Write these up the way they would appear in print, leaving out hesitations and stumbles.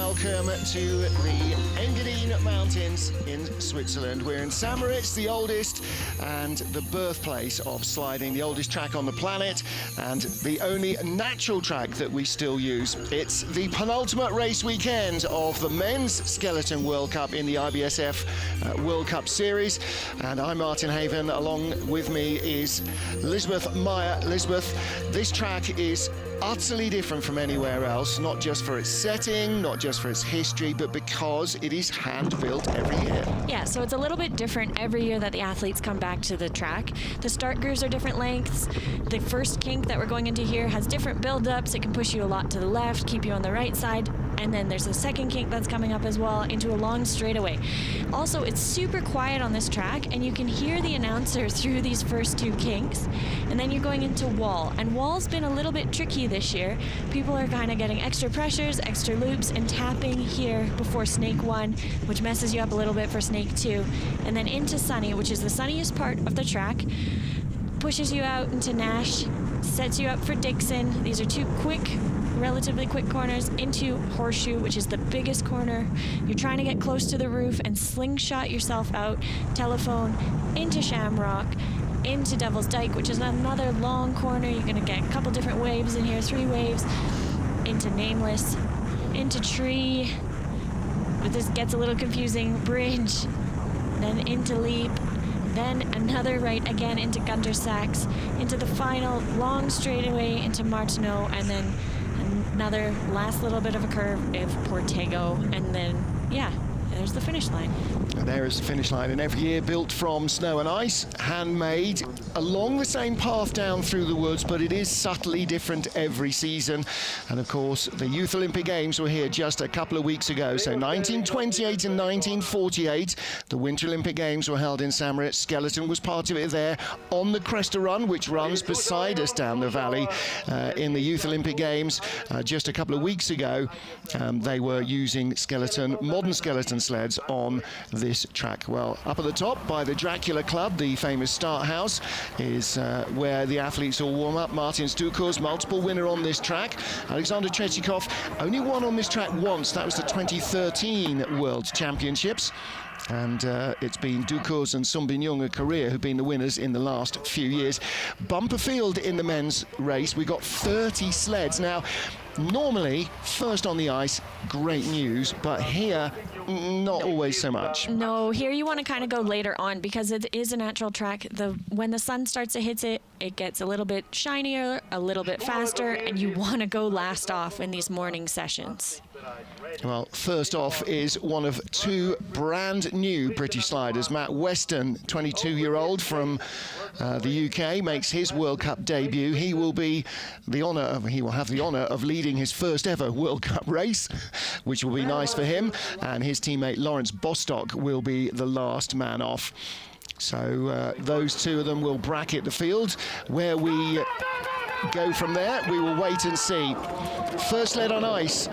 welcome to the Engadine Mountains in Switzerland. We're in St. Moritz, the oldest and the birthplace of sliding, the oldest track on the planet and the only natural track that we still use. It's the penultimate race weekend of the Men's Skeleton World Cup in the IBSF World Cup Series, and I'm Martin Haven. Along with me is Lisbeth Meyer. Lisbeth, this track is utterly different from anywhere else, not just for its setting, not just for its history, but because it is hand-built every year. Yeah, so it's a little bit different every year that the athletes come back to the track. The start grooves are different lengths. The first kink that we're going into here has different build-ups. It can push you a lot to the left, keep you on the right side, and then there's a second kink that's coming up as well into a long straightaway. Also, it's super quiet on this track, and you can hear the announcer through these first two kinks, and then you're going into wall, and wall's been a little bit tricky this year. People are kind of getting extra pressures, extra loops, and tapping here before snake 1, which messes you up a little bit for snake 2, and then into sunny, which is the sunniest part of the track, pushes you out into Nash, sets you up for Dixon. These are two relatively quick corners into Horseshoe, which is the biggest corner. You're trying to get close to the roof and slingshot yourself out. Telephone into Shamrock, into Devil's Dyke, which is another long corner. You're going to get a couple different waves in here, 3 waves, into Nameless, into Tree, but this gets a little confusing, Bridge, then into Leap, then another right again into Gunter Sachs, into the final long straightaway into Martineau, and then another last little bit of a curve of Portego, and then, yeah, there's the finish line. And there is the finish line, and every year built from snow and ice, handmade, along the same path down through the woods, but it is subtly different every season. And of course, the Youth Olympic Games were here just a couple of weeks ago. So 1928 and 1948, the Winter Olympic Games were held in St. Moritz. Skeleton was part of it there on the Cresta Run, which runs beside us down the valley in the Youth Olympic Games. Just a couple of weeks ago, they were using modern skeleton sleds on this track. Well, up at the top by the Dracula Club, the famous start house, is where the athletes all warm up. Martin's Dukurs, multiple winner on this track. Alexander Tretyakov only won on this track once. That was the 2013 World Championships. And it's been Dukurs and Wyatt and Young of Korea who've been the winners in the last few years. Bumper field in the men's race. We got 30 sleds. Now, normally, first on the ice, great news, but here, not always so much. No, here you want to kind of go later on because it is a natural track. When the sun starts to hit it, it gets a little bit shinier, a little bit faster, and you want to go last off in these morning sessions. Well, first off is one of 2 brand new British sliders. Matt Weston, 22-year-old from the UK, makes his World Cup debut. He will have the honour of leading his first ever World Cup race, which will be nice for him. And his teammate Lawrence Bostock will be the last man off. So those 2 of them will bracket the field. Where we go from there, we will wait and see. First sled on ice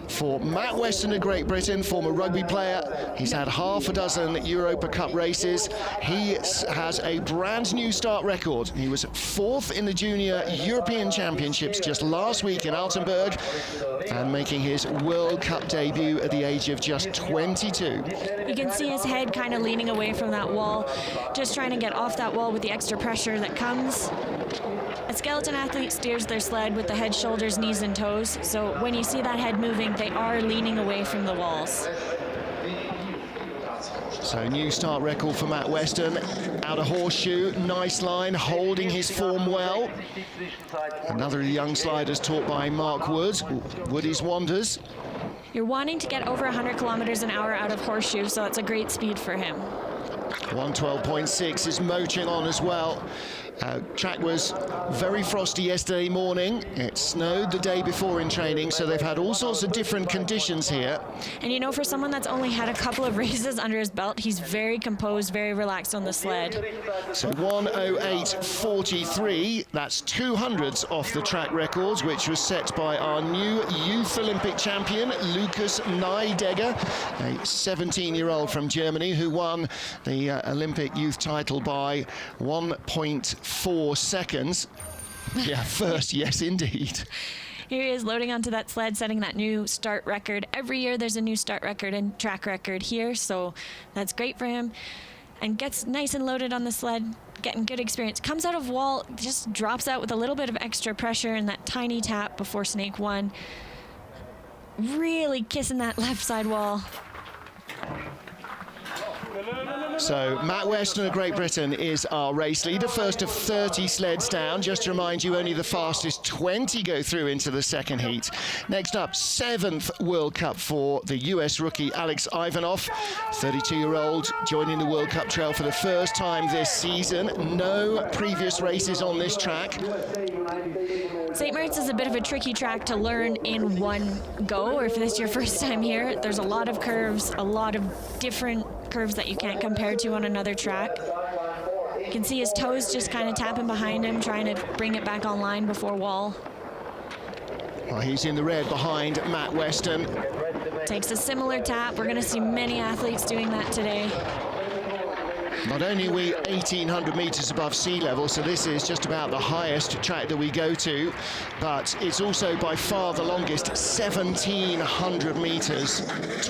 for Matt Weston of Great Britain, former rugby player. He's had half a dozen Europa Cup races. He has a brand new start record. He was 4th in the Junior European Championships just last week in Altenburg, and making his World Cup debut at the age of just 22. You can see his head kind of leaning away from that wall, just trying to get off that wall with the extra pressure that comes. A skeleton athlete steers their sled with the head, shoulders, knees, and toes. So when you see that head moving, they are leaning away from the walls. So new start record for Matt Weston. Out of Horseshoe, nice line, holding his form well. Another of the young sliders taught by Mark Wood, Woody's Wonders. You're wanting to get over 100 kilometers an hour out of Horseshoe, so that's a great speed for him. 112.6 is motoring on as well. Track was very frosty yesterday morning. It snowed the day before in training, so they've had all sorts of different conditions here. And you know, for someone that's only had a couple of races under his belt, he's very composed, very relaxed on the sled. So 1:08.43, that's 200ths off the track records, which was set by our new Youth Olympic champion, Lukas Neidegger, a 17-year-old from Germany who won the Olympic youth title by 1.4 seconds. Yeah, first, yes, indeed. Here he is loading onto that sled, setting that new start record. Every year there's a new start record and track record here, so that's great for him. And gets nice and loaded on the sled, getting good experience. Comes out of wall, just drops out with a little bit of extra pressure and that tiny tap before snake one. Really kissing that left side wall. So Matt Weston of Great Britain is our race leader, first of 30 sleds down. Just to remind you, only the fastest 20 go through into the second heat. Next up, 7th World Cup for the US rookie Alex Ivanov, 32-year-old, joining the World Cup trail for the first time this season. No previous races on this track. St. Moritz is a bit of a tricky track to learn in one go, or if this is your first time here. There's a lot of curves, a lot of different curves that you can't compare to on another track. You can see his toes just kind of tapping behind him, trying to bring it back online before wall. Well, he's in the red behind Matt Weston. Takes a similar tap. We're going to see many athletes doing that today. Not only are we 1,800 meters above sea level, so this is just about the highest track that we go to, but it's also by far the longest, 1,700 meters,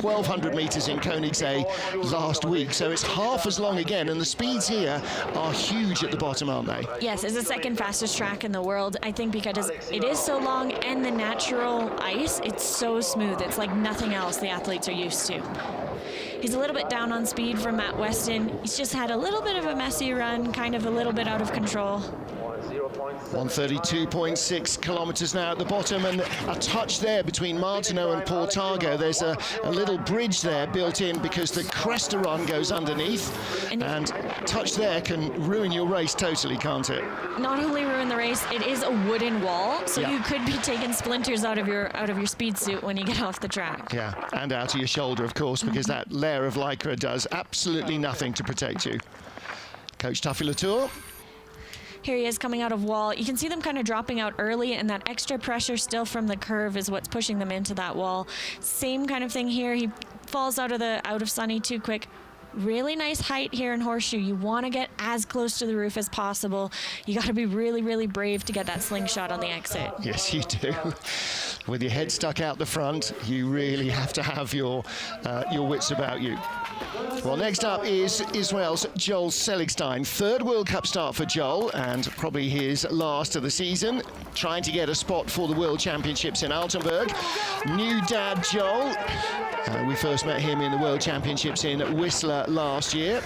1,200 meters in Königssee last week. So it's half as long again, and the speeds here are huge at the bottom, aren't they? Yes, it's the second fastest track in the world, I think, because it is so long and the natural ice, it's so smooth. It's like nothing else the athletes are used to. He's a little bit down on speed from Matt Weston. He's just had a little bit of a messy run, kind of a little bit out of control. 132.6 kilometers now at the bottom, and a touch there between Martineau and Portago. There's a little bridge there built in because the Cresta run goes underneath, and touch there can ruin your race totally, can't it? Not only ruin the race, it is a wooden wall, so you could be taking splinters out of your speed suit when you get off the track. Yeah, and out of your shoulder, of course, because that layer of lycra does absolutely nothing to protect you. Coach Tuffy Latour. Here he is coming out of wall. You can see them kind of dropping out early, and that extra pressure still from the curve is what's pushing them into that wall. Same kind of thing here. He falls out of sunny too quick. Really nice height here in Horseshoe. You want to get as close to the roof as possible. You got to be really, really brave to get that slingshot on the exit. Yes, you do. With your head stuck out the front, you really have to have your wits about you. Well, next up is Israel's Joel Seligstein. Third World Cup start for Joel, and probably his last of the season, trying to get a spot for the World Championships in Altenburg. New dad Joel. We first met him in the World Championships in Whistler last year.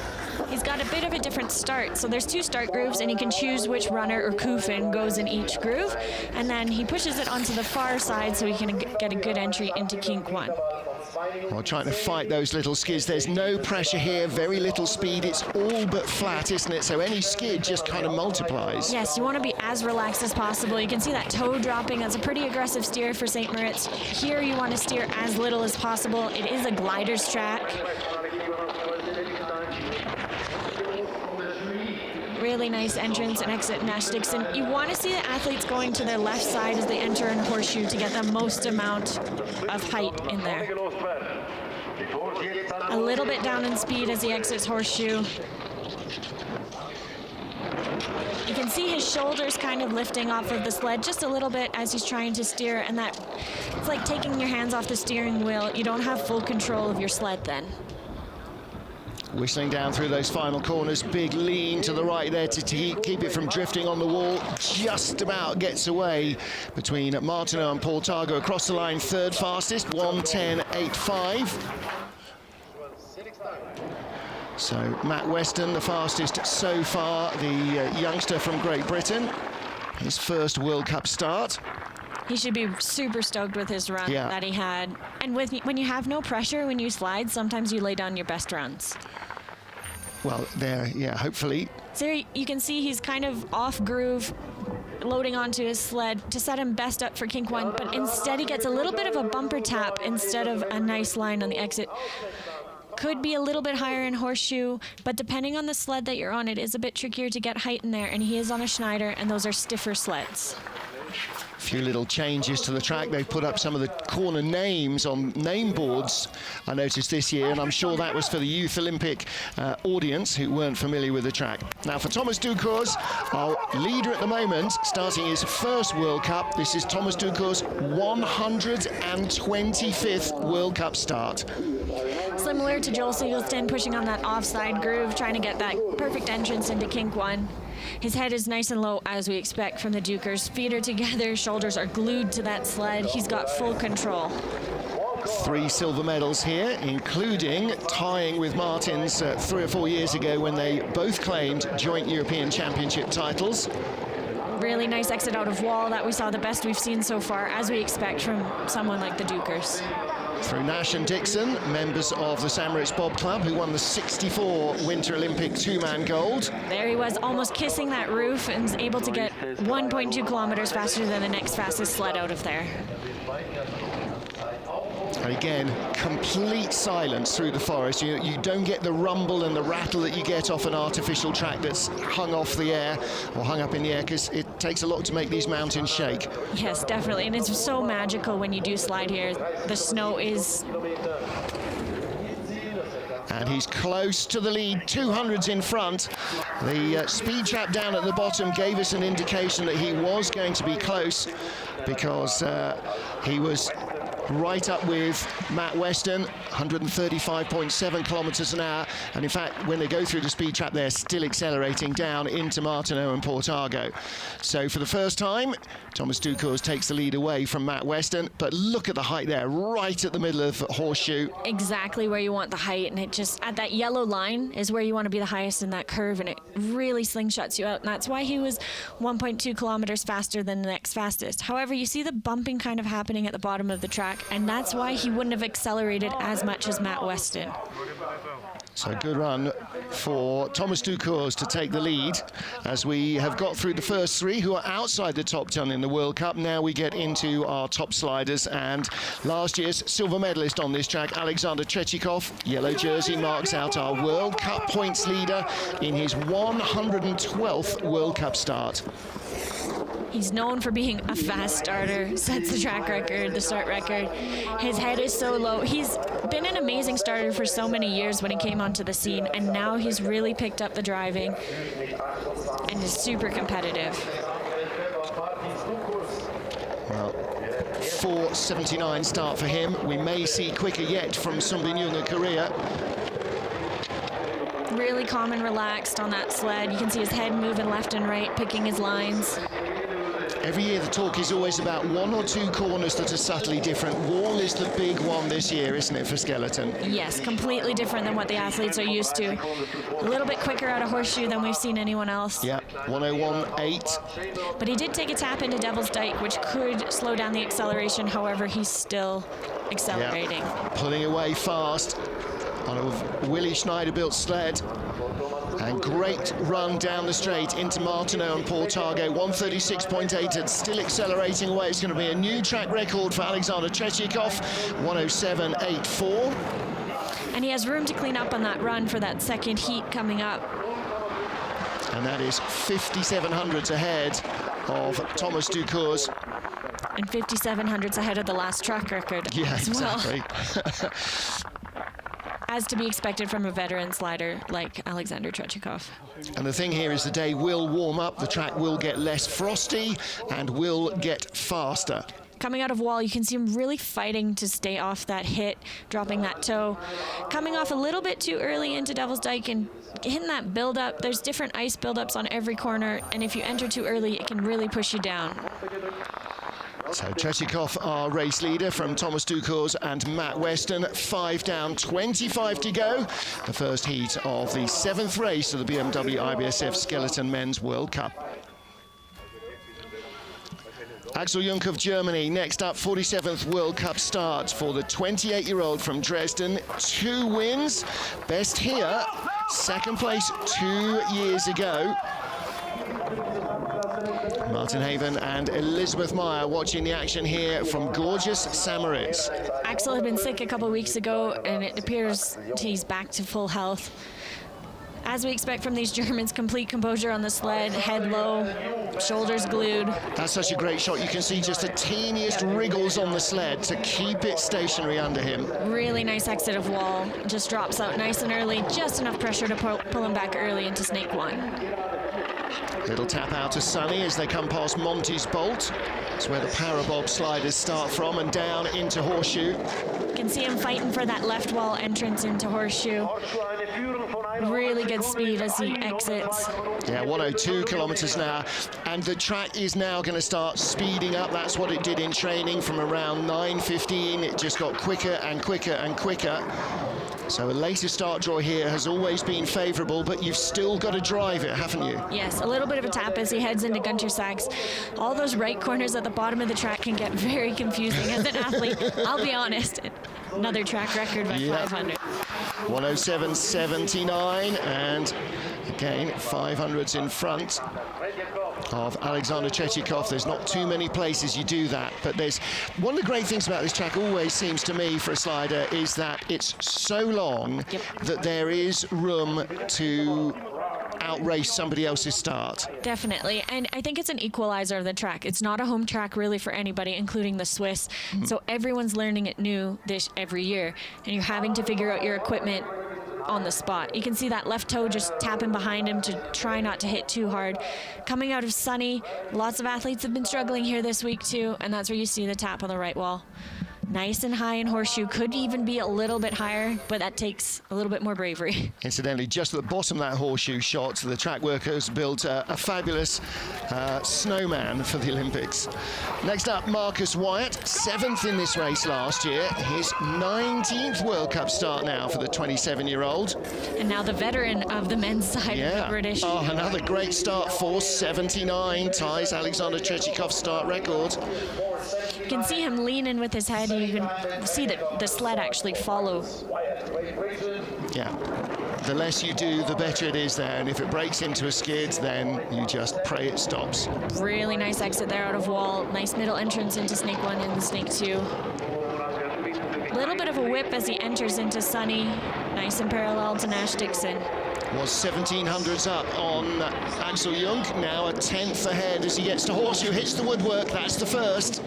He's got a bit of a different start. So there's 2 start grooves, and he can choose which runner or Kufin goes in each groove. And then he pushes it onto the far side so he can get a good entry into kink 1. Well, trying to fight those little skids. There's no pressure here, very little speed. It's all but flat, isn't it? So any skid just kind of multiplies. Yes, you want to be as relaxed as possible. You can see that toe dropping. That's a pretty aggressive steer for St. Moritz. Here you want to steer as little as possible. It is a glider's track. Really nice entrance and exit in Ash Dixon. You want to see the athletes going to their left side as they enter in Horseshoe to get the most amount of height in there. A little bit down in speed as he exits Horseshoe. You can see his shoulders kind of lifting off of the sled just a little bit as he's trying to steer, and that it's like taking your hands off the steering wheel. You don't have full control of your sled then. Whistling down through those final corners, big lean to the right there to keep it from drifting on the wall. Just about gets away between Martineau and Portago. Across the line, third fastest, 1:10.85. So Matt Weston, the fastest so far, the youngster from Great Britain. His first World Cup start. He should be super stoked with his run that he had. And when you have no pressure when you slide, sometimes you lay down your best runs. Well, there, hopefully. So you can see he's kind of off groove, loading onto his sled to set him best up for kink 1, but instead he gets a little bit of a bumper tap instead of a nice line on the exit. Could be a little bit higher in Horseshoe, but depending on the sled that you're on, it is a bit trickier to get height in there, and he is on a Schneider, and those are stiffer sleds. few little changes to the track. They've put up some of the corner names on name boards, I noticed this year, and I'm sure that was for the Youth Olympic audience who weren't familiar with the track. Now for Thomas Dukurs, our leader at the moment, starting his first World Cup. This is Thomas Dukurs' 125th World Cup start. Similar to Joel Siegelstein, pushing on that offside groove, trying to get that perfect entrance into kink 1. His head is nice and low, as we expect from the Dukurs. Feet are together, shoulders are glued to that sled. He's got full control. 3 silver medals here, including tying with Martin's 3 or 4 years ago when they both claimed joint European Championship titles. Really nice exit out of wall. That we saw the best we've seen so far, as we expect from someone like the Dukurs. Through Nash and Dixon, members of the Moritz Bob Club, who won the '64 Winter Olympic 2-man gold. There he was, almost kissing that roof, and was able to get 1.2 kilometers faster than the next fastest sled out of there. And again, complete silence through the forest. You don't get the rumble and the rattle that you get off an artificial track that's hung off the air or hung up in the air, because it takes a lot to make these mountains shake. Yes, definitely, and it's so magical when you do slide here. The snow is... And he's close to the lead, 200s in front. The speed trap down at the bottom gave us an indication that he was going to be close, because he was right up with Matt Weston, 135.7 kilometers an hour. And in fact, when they go through the speed trap, they're still accelerating down into Martineau and Portago. So for the first time, Thomas Dukurs takes the lead away from Matt Weston. But look at the height there, right at the middle of Horseshoe. Exactly where you want the height, and it just, at that yellow line is where you want to be the highest in that curve, and it really slingshots you out. And that's why he was 1.2 kilometers faster than the next fastest. However, you see the bumping kind of happening at the bottom of the track, and that's why he wouldn't have accelerated as much as Matt Weston. So good run for Thomas Dukurs to take the lead, as we have got through the first 3 who are outside the top 10 in the World Cup. Now we get into our top sliders, and last year's silver medalist on this track, Alexander Tretyakov, yellow jersey, marks out our World Cup points leader in his 112th World Cup start. He's known for being a fast starter, sets the track record, the start record. His head is so low. He's been an amazing starter for so many years when he came onto the scene, and now he's really picked up the driving and is super competitive. Well, 4:79 start for him. We may see quicker yet from Sunbin-Young of Korea. Really calm and relaxed on that sled. You can see his head moving left and right, picking his lines. Every year the talk is always about 1 or 2 corners that are subtly different. Wall is the big one this year, isn't it, for Skeleton? Yes, completely different than what the athletes are used to. A little bit quicker out of Horseshoe than we've seen anyone else. Yeah, 101.8. But he did take a tap into Devil's Dyke, which could slow down the acceleration. However, he's still accelerating. Yeah. Pulling away fast on a Willie Schneider-built sled. And great run down the straight into Martineau and Portago, 136.8, and still accelerating away. It's going to be a new track record for Alexander Tretyakov, 107.84. And he has room to clean up on that run for that second heat coming up. And that is 5,700s ahead of Thomas Dukurs. And 5,700s ahead of the last track record as well. Exactly. As to be expected from a veteran slider like Alexander Tretyakov. And the thing here is the day will warm up, the track will get less frosty and will get faster. Coming out of wall, you can see him really fighting to stay off that hit, dropping that toe. Coming off a little bit too early into Devil's Dyke and hitting that build-up. There's different ice build-ups on every corner, and if you enter too early, it can really push you down. So Tretyakov, our race leader, from Thomas Dukurs and Matt Weston. 5 down, 25 to go. The first heat of the 7th race of the BMW IBSF Skeleton Men's World Cup. Axel Junk of Germany, next up, 47th World Cup start for the 28-year-old from Dresden. 2 wins, best here, 2nd place 2 years ago. Martin Haven and Elizabeth Meyer watching the action here from gorgeous Moritz. Axel had been sick a couple of weeks ago, and it appears he's back to full health. As we expect from these Germans, complete composure on the sled, head low, shoulders glued. That's such a great shot. You can see just the teeniest wriggles on the sled to keep it stationary under him. Really nice exit of wall. Just drops out nice and early. Just enough pressure to pull him back early into snake one. Little tap out to Sunny as they come past Monty's Bolt. It's where the Parabob sliders start from, and down into Horseshoe. You can see him fighting for that left wall entrance into Horseshoe. Really good speed as he exits. Yeah, 102 kilometers an hour, and the track is now going to start speeding up. That's what it did in training. From around 9:15, it just got quicker and quicker and quicker. So a later start draw here has always been favourable, but you've still got to drive it, haven't you? Yes, a little bit of a tap as he heads into Gunter Sachs. All those right corners at the bottom of the track can get very confusing as an athlete. I'll be honest. Another track record by 500. 107.79, and again 500s in front of Alexander Tretyakov. There's not too many places you do that, but there's one of the great things about this track, always seems to me, for a slider, is that it's so long that there is room to outrace somebody else's start. Definitely, and I think it's an equalizer of the track. It's not a home track really for anybody, including the Swiss. So everyone's learning it new every year, and you're having to figure out your equipment on the spot. You can see that left toe just tapping behind him to try not to hit too hard. Coming out of Sunny, lots of athletes have been struggling here this week too, and that's where you see the tap on the right wall. Nice and high in Horseshoe, could even be a little bit higher, but that takes a little bit more bravery. Incidentally, just at the bottom of that Horseshoe shot, the track workers built a fabulous snowman for the Olympics. Next up, Marcus Wyatt, 7th in this race last year. His 19th World Cup start now for the 27-year-old. And now the veteran of the men's side of the British. Oh, another great start for 79, ties Alexander Tretyakov's start record. You can see him leaning with his head, and you can see that the sled actually follow. Yeah, the less you do, the better it is there, and if it breaks into a skid, then you just pray it stops. Really nice exit there out of wall. Nice middle entrance into snake one and snake two. A little bit of a whip as he enters into Sunny. Nice and parallel to Nash Dixon. Was 1700s up on Axel Jung, now a 10th ahead as he gets to Horseshoe, hits the woodwork. That's the first.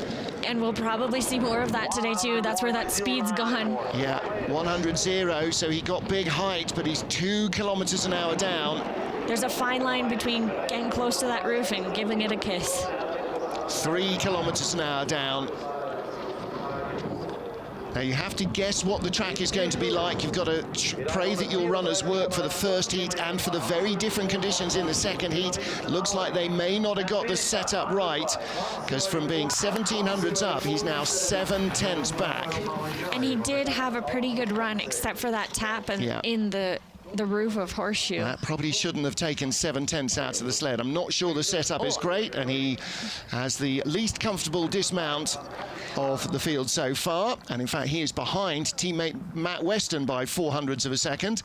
And we'll probably see more of that today too. That's where that speed's gone. Yeah, 100-0, so he got big height, but he's 2 kilometers an hour down. There's a fine line between getting close to that roof and giving it a kiss. 3 kilometers an hour down. Now you have to guess what the track is going to be like. You've got to pray that your runners work for the first heat and for the very different conditions in the second heat. Looks like they may not have got the setup right, because from being 1700s up, he's now 7/10ths back. And he did have a pretty good run, except for that tap and in the roof of Horseshoe. That probably shouldn't have taken 7/10ths out of the sled. I'm not sure the setup is great, and he has the least comfortable dismount of the field so far, and in fact he is behind teammate Matt Weston by 0.04 of a second.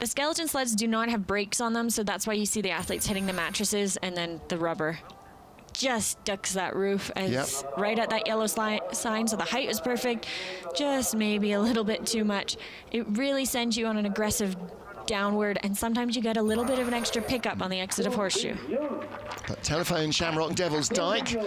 The skeleton sleds do not have brakes on them, so that's why you see the athletes hitting the mattresses, and then the rubber just ducks that roof as right at that yellow sign, so the height is perfect, just maybe a little bit too much. It really sends you on an aggressive downward, and sometimes you get a little bit of an extra pickup on the exit of Horseshoe. But Telephone Shamrock Devil's Dyke,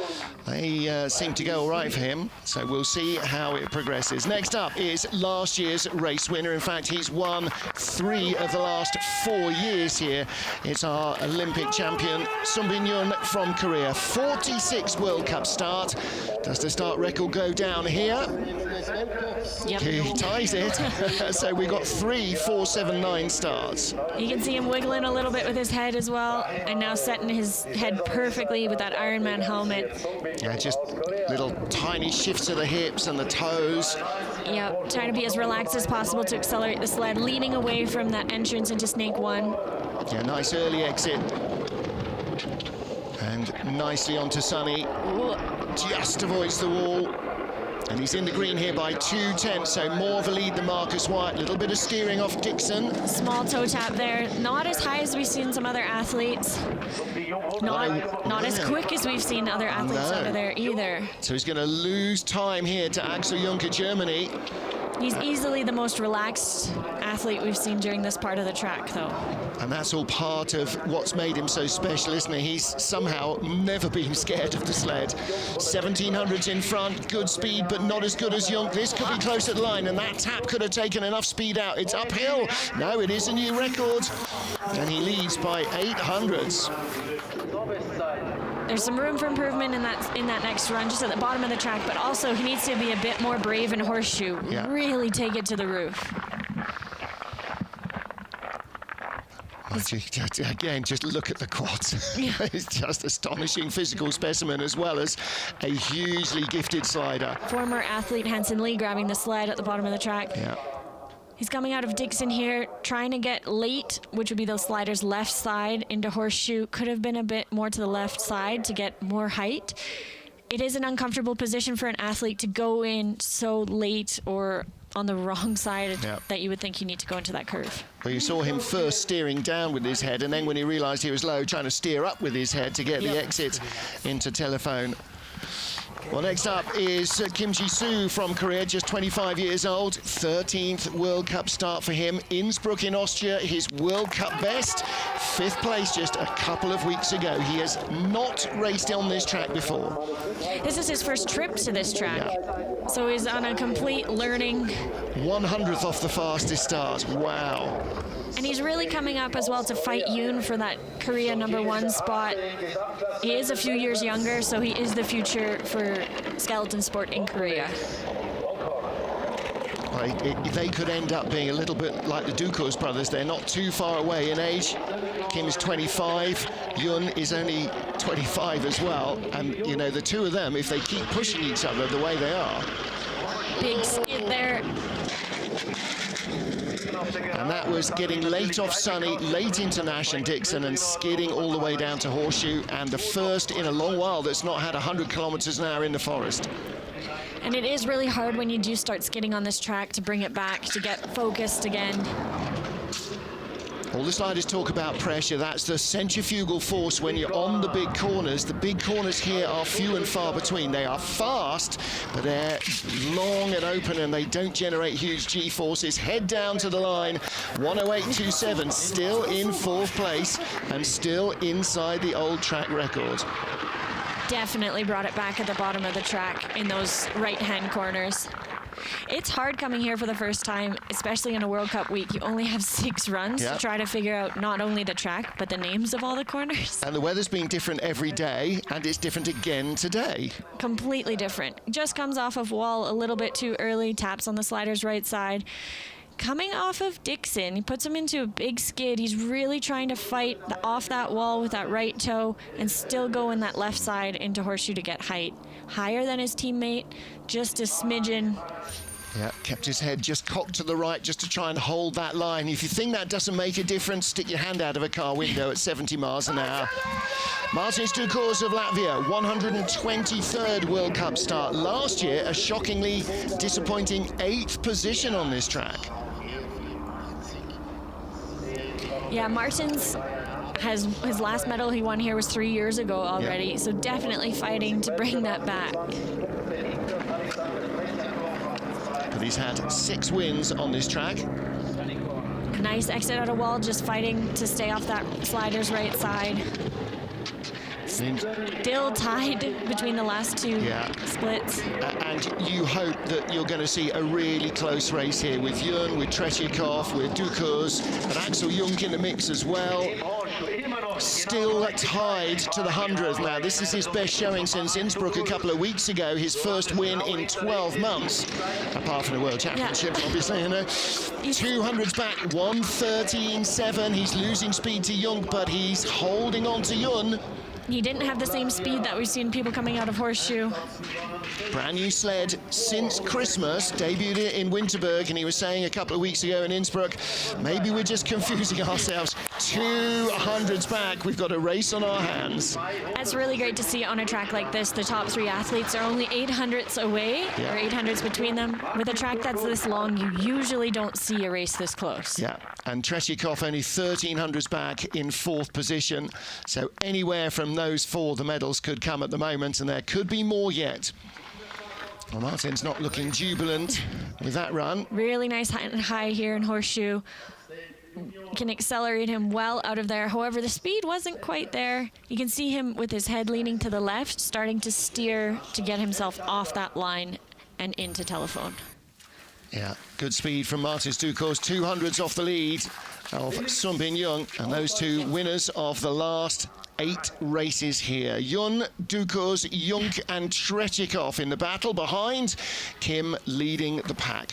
they seem to go all right for him, so we'll see how it progresses. Next up is last year's race winner. In fact, he's won 3 of the last 4 years here. It's our Olympic champion, Sunbin Yoon from Korea. 46 World Cup start. Does the start record go down here? Yep. He ties it. So we got 3 4.79 starts. You can see him wiggling a little bit with his head as well, and now setting his head perfectly with that Ironman helmet. Yeah, just little tiny shifts of the hips and the toes. Yep, trying to be as relaxed as possible to accelerate the sled, leaning away from that entrance into snake one. Yeah, nice early exit. And nicely onto Sunny. Ooh. Just avoids the wall. And he's in the green here by 2/10, so more of a lead than Marcus Wyatt. A little bit of steering off Dixon. Small toe tap there. Not as high as we've seen some other athletes. Not as quick as we've seen other athletes over there either. So he's going to lose time here to Axel Jung of Germany. He's easily the most relaxed athlete we've seen during this part of the track, though. And that's all part of what's made him so special, isn't it? He's somehow never been scared of the sled. 1700s in front, good speed, but not as good as Young. This could be close at the line, and that tap could have taken enough speed out. It's uphill. No, it is a new record. And he leads by 800ths. There's some room for improvement in that next run, just at the bottom of the track, but also he needs to be a bit more brave in horseshoe. Yeah. Really take it to the roof. Again, just look at the quads. Yeah. It's just astonishing physical specimen, as well as a hugely gifted slider. Former athlete Hanson Lee grabbing the sled at the bottom of the track. Yeah. He's coming out of Dixon here, trying to get late, which would be those sliders left side into horseshoe. Could have been a bit more to the left side to get more height. It is an uncomfortable position for an athlete to go in so late or on the wrong side that you would think you need to go into that curve. Well, you saw him first steering down with his head, and then when he realised he was low, trying to steer up with his head to get the exit into telephone. Well, next up is Kim Ji-soo from Korea, just 25 years old. 13th World Cup start for him. Innsbruck in Austria, his World Cup best. 5th place just a couple of weeks ago. He has not raced on this track before. This is his first trip to this track. Yeah. So he's on a complete learning. 100th off the fastest start. Wow. And he's really coming up as well to fight Yoon for that Korea #1 spot. He is a few years younger, so he is the future for skeleton sport in Korea. Well, they could end up being a little bit like the Dukurs brothers. They're not too far away in age. Kim is 25, Yoon is only 25 as well. And, you know, the two of them, if they keep pushing each other the way they are. Big skid there. And that was getting late off Sunny, late into Nash and Dixon, and skidding all the way down to Horseshoe, and the first in a long while that's not had 100 kilometers an hour in the forest. And it is really hard when you do start skidding on this track to bring it back, to get focused again. All the sliders talk about pressure. That's the centrifugal force when you're on the big corners. The big corners here are few and far between. They are fast, but they're long and open, and they don't generate huge G-forces. Head down to the line. 108.27, still in 4th place, and still inside the old track record. Definitely brought it back at the bottom of the track in those right-hand corners. It's hard coming here for the first time, especially in a World Cup week. You only have 6 runs to try to figure out not only the track, but the names of all the corners. And the weather's been different every day, and it's different again today. Completely different. Just comes off of wall a little bit too early, taps on the slider's right side. Coming off of Dixon, he puts him into a big skid. He's really trying to fight off that wall with that right toe and still go in that left side into Horseshoe to get height. Higher than his teammate, just a smidgen. Yeah, kept his head just cocked to the right just to try and hold that line. If you think that doesn't make a difference, stick your hand out of a car window at 70 miles an hour. Moritz Dukurs of Latvia, 123rd World Cup start. Last year, a shockingly disappointing 8th position on this track. Yeah, Martins has his last medal he won here was 3 years ago already, so definitely fighting to bring that back. But he's had 6 wins on this track. A nice exit out of wall, just fighting to stay off that slider's right side. Still tied between the last 2 splits. And you hope that you're going to see a really close race here with Young, with Tretyakov, with Dukurs, and Axel Jung in the mix as well. Still tied to the 100th now. This is his best showing since Innsbruck a couple of weeks ago, his first win in 12 months, apart from the World Championships, obviously. You know. 200s back, 113.7. He's losing speed to Jung, but he's holding on to Jung. He didn't have the same speed that we've seen people coming out of Horseshoe. Brand new sled since Christmas, debuted it in Winterberg, and he was saying a couple of weeks ago in Innsbruck, maybe we're just confusing ourselves. 200s back, we've got a race on our hands. That's really great to see on a track like this. The top 3 athletes are only 800ths away, or 800ths between them. With a track that's this long, you usually don't see a race this close. Yeah, and Tretyakov only 1300s back in 4th position. So anywhere from those 4, the medals could come at the moment, and there could be more yet. Well, Martin's not looking jubilant with that run. Really nice high here in Horseshoe. Can accelerate him well out of there. However, the speed wasn't quite there. You can see him with his head leaning to the left, starting to steer to get himself off that line and into telephone. Yeah, good speed from Martin Dukurs. 200s off the lead of Wyatt and Young, and those two winners of the last 8 races here. Young, Dukurs, Young and Tretyakov in the battle behind. Kim leading the pack.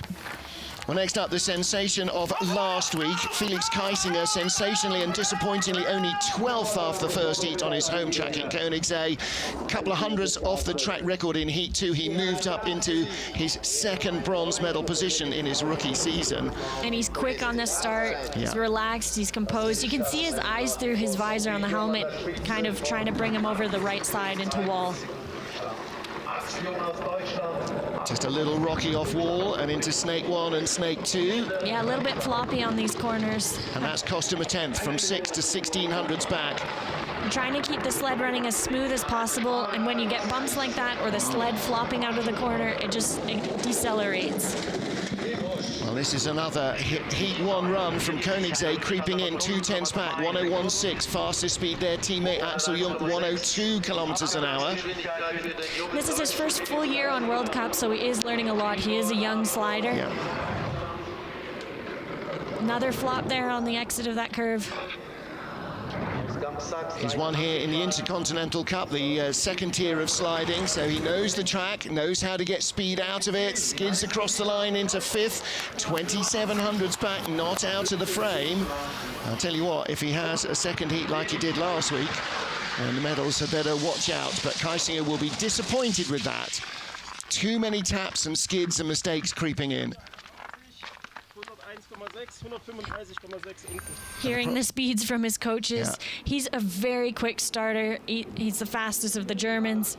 Well, next up, the sensation of last week. Felix Kaisinger, sensationally and disappointingly, only 12th after the first heat on his home track in Koenigsegg. A couple of hundreds off the track record in Heat 2. He moved up into his 2nd bronze medal position in his rookie season. And he's quick on the start. He's relaxed, he's composed. You can see his eyes through his visor on the helmet, kind of trying to bring him over the right side into wall. Just a little rocky off wall and into snake 1 and snake 2. Yeah, a little bit floppy on these corners. And that's cost him a 10th from 6 to 1600s back. I'm trying to keep the sled running as smooth as possible, and when you get bumps like that or the sled flopping out of the corner, it decelerates. Well, this is another Heat 1 run from Koenigsegg, creeping in 2/10 back, 101.6. Fastest speed there, teammate Axel Jung, 102 kilometers an hour. This is his first full year on World Cup, so he is learning a lot. He is a young slider. Yeah. Another flop there on the exit of that curve. He's won here in the Intercontinental Cup, the 2nd tier of sliding, so he knows the track, knows how to get speed out of it, skids across the line into 5th, 2700s back, not out of the frame. I'll tell you what, if he has a 2nd heat like he did last week, then the medals had better watch out, but Kaisinger will be disappointed with that. Too many taps and skids and mistakes creeping in. Hearing the speeds from his coaches, he's a very quick starter. He's the fastest of the Germans.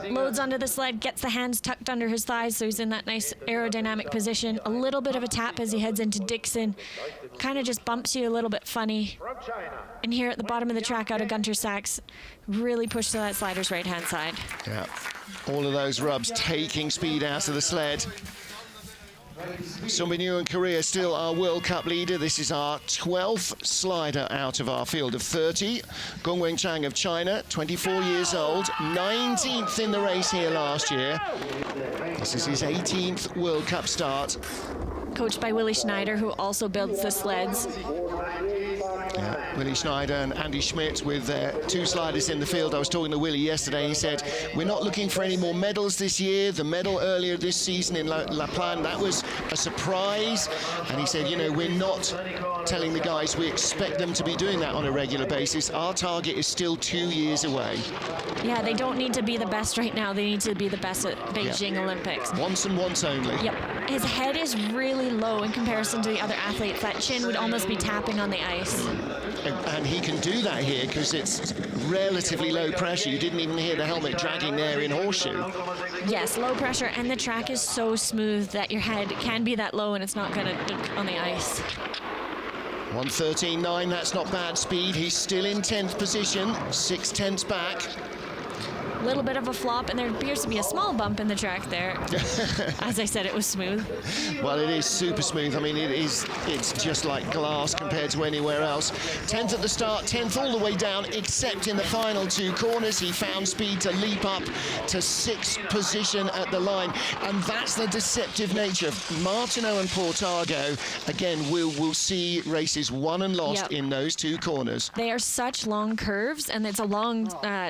Loads onto the sled, gets the hands tucked under his thighs, so he's in that nice aerodynamic position. A little bit of a tap as he heads into Dixon. Kind of just bumps you a little bit funny. And here at the bottom of the track out of Gunter Sachs, really pushed to that slider's right-hand side. Yeah, all of those rubs taking speed out of the sled. Wyatt and Young, Korea, still our World Cup leader. This is our 12th slider out of our field of 30. Gongwen Chang of China, 24 years old, 19th in the race here last year. This is his 18th World Cup start. Coached by Willy Schneider, who also builds the sleds. Yeah, Willy Schneider and Andy Schmidt with their 2 sliders in the field. I was talking to Willy yesterday. He said, we're not looking for any more medals this year. The medal earlier this season in La Plagne, that was a surprise. And he said, you know, we're not telling the guys we expect them to be doing that on a regular basis. Our target is still 2 years away. Yeah, they don't need to be the best right now. They need to be the best at Beijing Olympics. Once and once only. Yep. His head is really low in comparison to the other athletes. That chin would almost be tapping on the ice. And he can do that here because it's relatively low pressure. You didn't even hear the helmet dragging there in Horseshoe. Yes, low pressure, and the track is so smooth that your head can be that low and it's not going to dunk on the ice. 1:13.9, that's not bad speed. He's still in 10th position, 6/10 back. A little bit of a flop, and there appears to be a small bump in the track there. As I said, it was smooth. Well, it is super smooth. I mean, it's just like glass compared to anywhere else. 10th at the start, 10th all the way down, except in the final 2 corners. He found speed to leap up to 6th position at the line. And that's the deceptive nature of Martineau and Portago. Again, we'll see races won and lost in those 2 corners. They are such long curves, and it's a long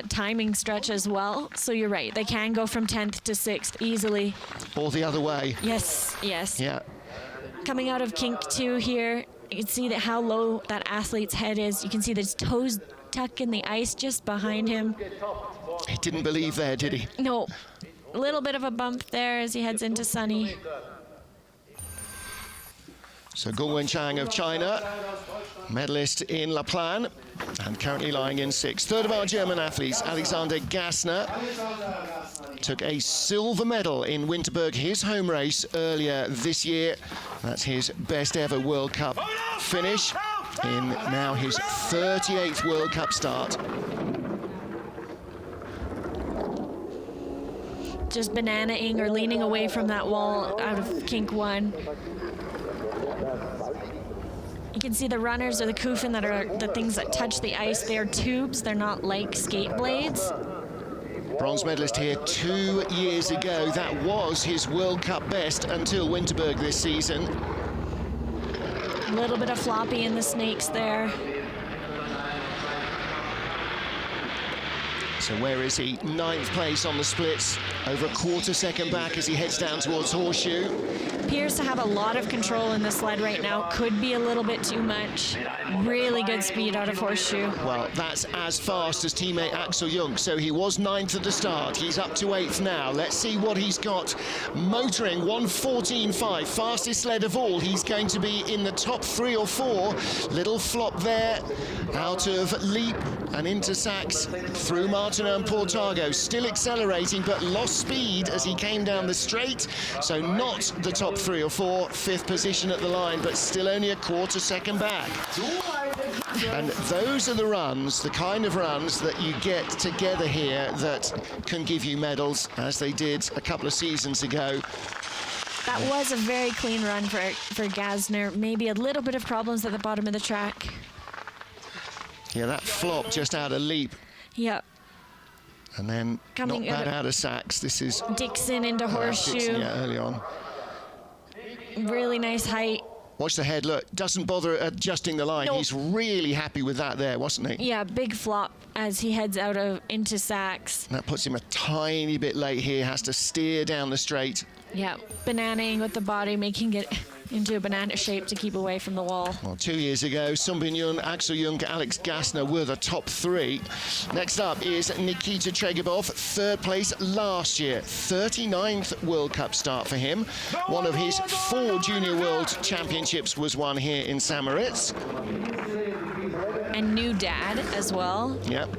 timing stretch as well. So you're right. They can go from 10th to 6th easily. Or the other way. Yes, yes. Yeah. Coming out of kink 2 here, you can see that how low that athlete's head is. You can see that his toes tuck in the ice just behind him. He didn't believe there, did he? No. A little bit of a bump there as he heads into Sunny. So Gongwen Chang of China, medalist in La Plagne, and currently lying in 6th. Third of our German athletes, Alexander Gasner, took a silver medal in Winterberg, his home race earlier this year. That's his best ever World Cup finish in now his 38th World Cup start. just bananaing or leaning away from that wall out of kink 1. You can see the runners or the kufen that are the things that touch the ice. They are tubes, they're not like skate blades. Bronze medalist here 2 years ago. That was his World Cup best until Winterberg this season. A little bit of floppy in the snakes there. So where is he? 9th place on the splits, over a quarter second back as he heads down towards Horseshoe. Appears to have a lot of control in the sled right now. Could be a little bit too much. Really good speed out of Horseshoe. Well, that's as fast as teammate Axel Jung. So he was 9th at the start. He's up to 8th now. Let's see what he's got. Motoring 1:14.5, fastest sled of all. He's going to be in the top 3 or 4. Little flop there out of Leap and into Sachs through Martineau and Portago. Still accelerating, but lost speed as he came down the straight. So not the top 3 or 4, 5th position at the line, but still only a quarter second back. And those are the runs, the kind of runs that you get together here that can give you medals, as they did a couple of seasons ago. That was a very clean run for Gasner. Maybe a little bit of problems at the bottom of the track. Yeah, that flop just out of Leap. Yep. And then Coming not bad out of Sachs. This is Dixon into Horseshoe. Dixon, yeah, early on. Really nice height. Watch the head, look, doesn't bother adjusting the line. Nope. He's really happy with that there, wasn't he? Yeah, big flop as he heads out into Sachs. That puts him a tiny bit late here, has to steer down the straight. Yeah, bananaing with the body, making it into a banana shape to keep away from the wall. Well, 2 years ago, Sun Bin-yun, Axel Jung, Alex Gasner were the top 3. Next up is Nikita Tretyakov, 3rd place last year. 39th World Cup start for him. One of his 4 Junior World Championships was won here in St. Moritz. And new dad as well. Yep.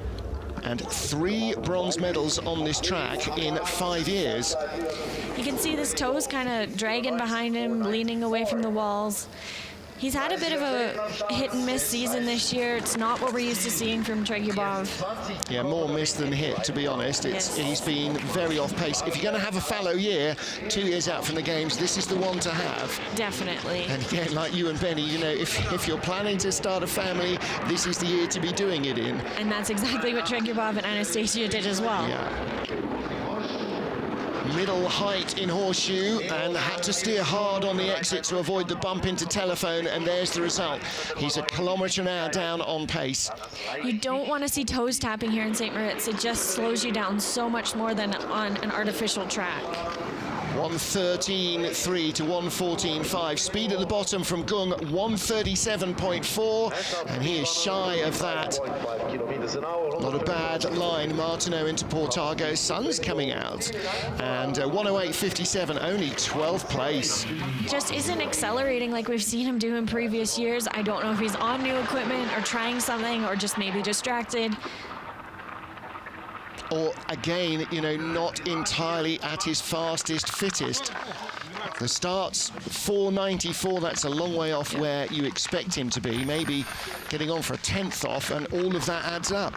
And 3 bronze medals on this track in 5 years. You can see his toes kind of dragging behind him, leaning away from the walls. He's had a bit of a hit and miss season this year. It's not what we're used to seeing from Tretyakov. Yeah, more miss than hit, to be honest. He's been very off pace. If you're going to have a fallow year, 2 years out from the games, this is the one to have. Definitely. And again, like you and Benny, you know, if you're planning to start a family, this is the year to be doing it in. And that's exactly what Tretyakov and Anastasia did as well. Yeah. Middle height in Horseshoe and had to steer hard on the exit to avoid the bump into Telephone, and there's the result. He's a kilometre an hour down on pace. You don't want to see toes tapping here in St. Moritz. It just slows you down so much more than on an artificial track. 1:13.3 to 1:14.5. Speed at the bottom from Gung, 1:37.4, and he is shy of that. Not a bad line. Martineau into Portago. Sun's coming out. And 1:08.57, only 12th place. Just isn't accelerating like we've seen him do in previous years. I don't know if he's on new equipment or trying something or just maybe distracted. Or again, you know, not entirely at his fastest, fittest. The start's 4:94, that's a long way off where you expect him to be, maybe getting on for a 10th off, and all of that adds up.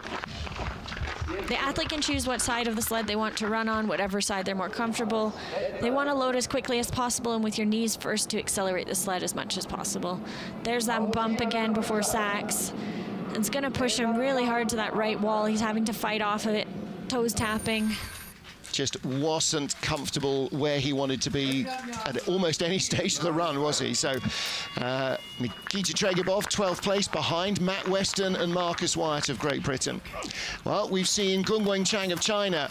The athlete can choose what side of the sled they want to run on, whatever side they're more comfortable. They want to load as quickly as possible and with your knees first to accelerate the sled as much as possible. There's that bump again before Sachs. It's going to push him really hard to that right wall. He's having to fight off of it. Toes tapping. Just wasn't comfortable where he wanted to be at almost any stage of the run, was he? So Nikita Tretyakov, 12th place behind Matt Weston and Marcus Wyatt of Great Britain. Well, we've seen Gung Wenchang of China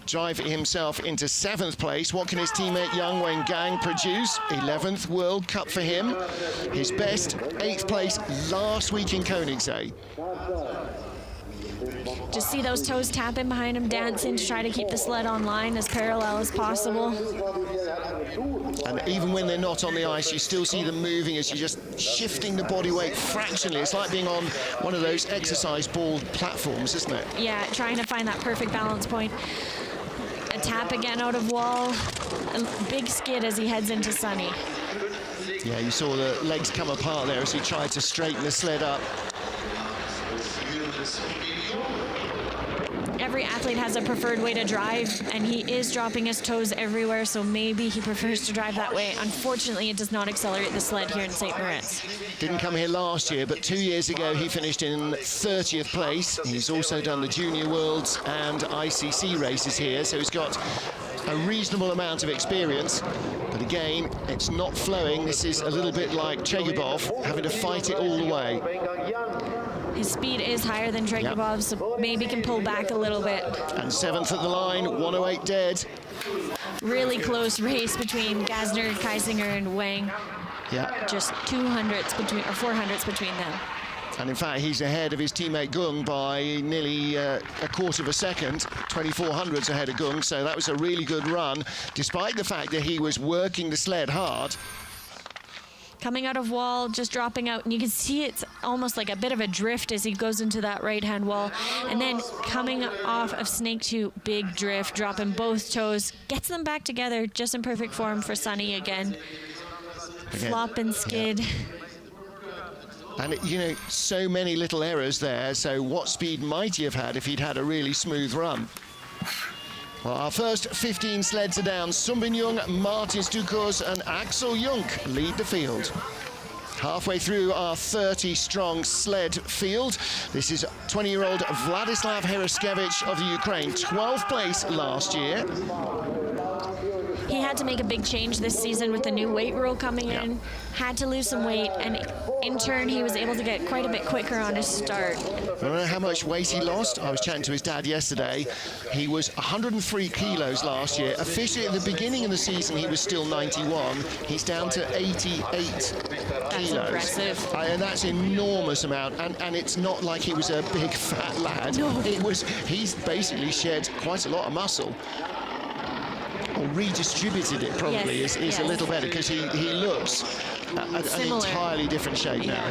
drive himself into 7th place. What can his teammate Yang Wengang produce? 11th World Cup for him. His best, 8th place last week in Koenigsee. Just see those toes tapping behind him, dancing to try to keep the sled on line as parallel as possible. And even when they're not on the ice, you still see them moving as you're just shifting the body weight fractionally. It's like being on one of those exercise ball platforms, isn't it? Yeah, trying to find that perfect balance point. A tap again out of wall. A big skid as he heads into Sunny. Yeah, you saw the legs come apart there as he tried to straighten the sled up. Every athlete athlete has a preferred way to drive, and he is dropping his toes everywhere, so maybe he prefers to drive that way. Unfortunately, it does not accelerate the sled here in St. Moritz. Didn't come here last year, but 2 years ago he finished in 30th place. He's also done the Junior Worlds and ICC races here, so he's got a reasonable amount of experience. But again, it's not flowing. This is a little bit like Tretyakov, having to fight it all the way. His speed is higher than Tretyakov, so maybe can pull back a little bit. And 7th at the line, 108 dead. Really close race between Gasner, Kaisinger, and Wang. Yeah. Just 200ths between, or 400ths between them. And in fact, he's ahead of his teammate Gung by nearly a quarter of a second, 2400ths ahead of Gung. So that was a really good run, despite the fact that he was working the sled hard. Coming out of wall, just dropping out, and you can see it's almost like a bit of a drift as he goes into that right-hand wall. And then coming off of Snake 2, big drift, dropping both toes, gets them back together, just in perfect form for Sonny again. Flop and skid. Yeah. And, you know, so many little errors there, so what speed might he have had if he'd had a really smooth run? Well, our first 15 sleds are down. Sunbin Young, Martins Dukurs and Axel Jung lead the field. Halfway through our 30-strong sled field. This is 20-year-old Vladislav Hereskevich of the Ukraine, 12th place last year. He had to make a big change this season with the new weight rule coming in, had to lose some weight, and in turn he was able to get quite a bit quicker on his start. I don't know how much weight he lost. I was chatting to his dad yesterday. He was 103 kilos last year. Officially at the beginning of the season he was still 91. He's down to 88 kilos. That's impressive. And that's an enormous amount, and it's not like he was a big fat lad. No. He's basically shed quite a lot of muscle. Or redistributed it probably is a little better, because he looks an entirely different shape now.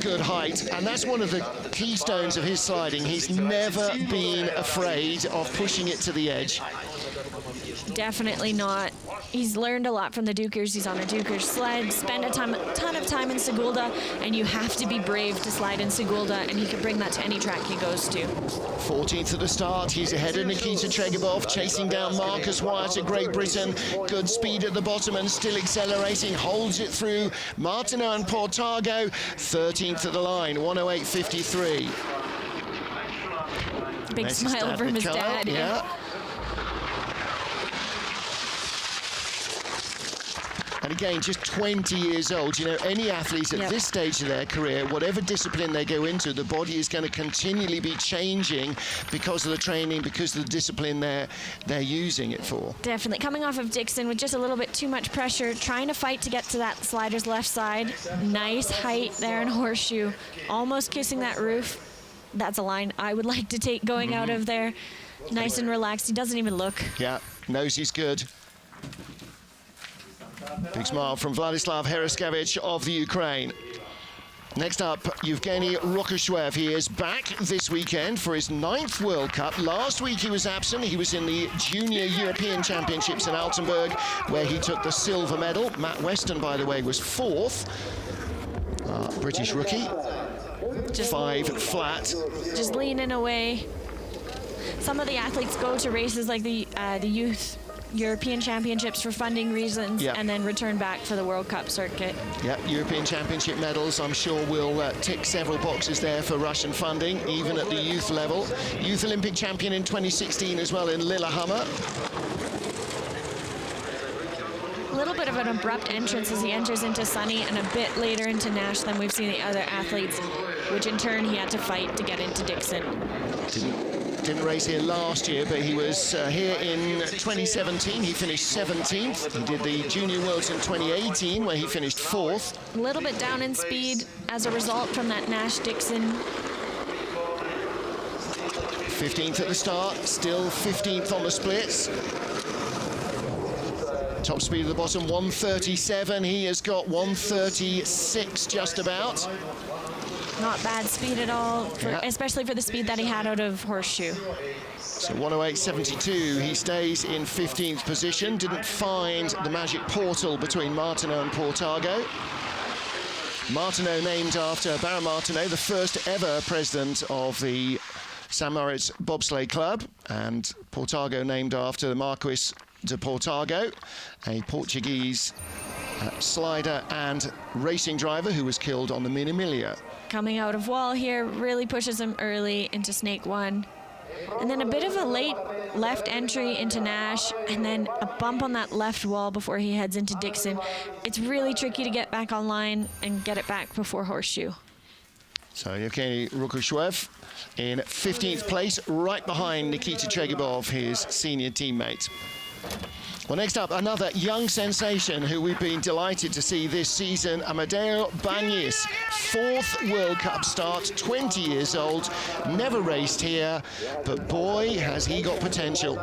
Good height, and that's one of the keystones of his sliding. He's never been afraid of pushing it to the edge. Definitely not. He's learned a lot from the Dukurs. He's on a Dukurs sled, spent a ton of time in Sigulda, and you have to be brave to slide in Sigulda, and he can bring that to any track he goes to. 14th at the start. He's ahead of Nikita Tretyakov, chasing down Marcus Wyatt at Great Britain. Good speed at the bottom and still accelerating. Holds it through Martineau and Portago. 13th at the line, 108.53. Big smile from his dad. Yeah. And again, just 20 years old. You know, any athletes at this stage of their career, whatever discipline they go into, the body is going to continually be changing because of the training, because of the discipline they're using it for. Definitely. Coming off of Dixon with just a little bit too much pressure, trying to fight to get to that slider's left side. Nice height there in Horseshoe. Almost kissing that roof. That's a line I would like to take going out of there. Nice and relaxed. He doesn't even look. Yeah, knows he's good. Big smile from Vladislav Hereskevich of the Ukraine. Next up, Yevgeny Rukashwev. He is back this weekend for his 9th World Cup. Last week he was absent. He was in the Junior European Championships in Altenburg, where he took the silver medal. Matt Weston, by the way, was 4th. British rookie. Just 5 flat. Just leaning away. Some of the athletes go to races like the youth European Championships for funding reasons, and then return back for the World Cup circuit. Yeah, European Championship medals, I'm sure will tick several boxes there for Russian funding, even at the youth level. Youth Olympic champion in 2016 as well in Lillehammer. A little bit of an abrupt entrance as he enters into Sunny, and a bit later into Nash than we've seen the other athletes, which in turn he had to fight to get into Dixon. Didn't race here last year, but he was here in 2017. He finished 17th. He did the Junior Worlds in 2018, where he finished 4th. A little bit down in speed as a result from that Nash-Dixon. 15th at the start, still 15th on the splits. Top speed at the bottom, 137. He has got 136 just about. Not bad speed at all, especially for the speed that he had out of Horseshoe. So 108.72, he stays in 15th position. Didn't find the magic portal between Martineau and Portago. Martineau named after Baron Martineau, the first ever president of the St. Moritz Bobsleigh Club, and Portago named after the Marquis de Portago, a Portuguese slider and racing driver who was killed on the Minamilia. Coming out of wall here, really pushes him early into snake one. And then a bit of a late left entry into Nash, and then a bump on that left wall before he heads into Dixon. It's really tricky to get back online and get it back before Horseshoe. So Yevgeny Rukushwev in 15th place, right behind Nikita Chegibov, his senior teammate. Well, next up, another young sensation who we've been delighted to see this season, Amadeo Bagnis. 4th World Cup start, 20 years old, never raced here, but boy, has he got potential.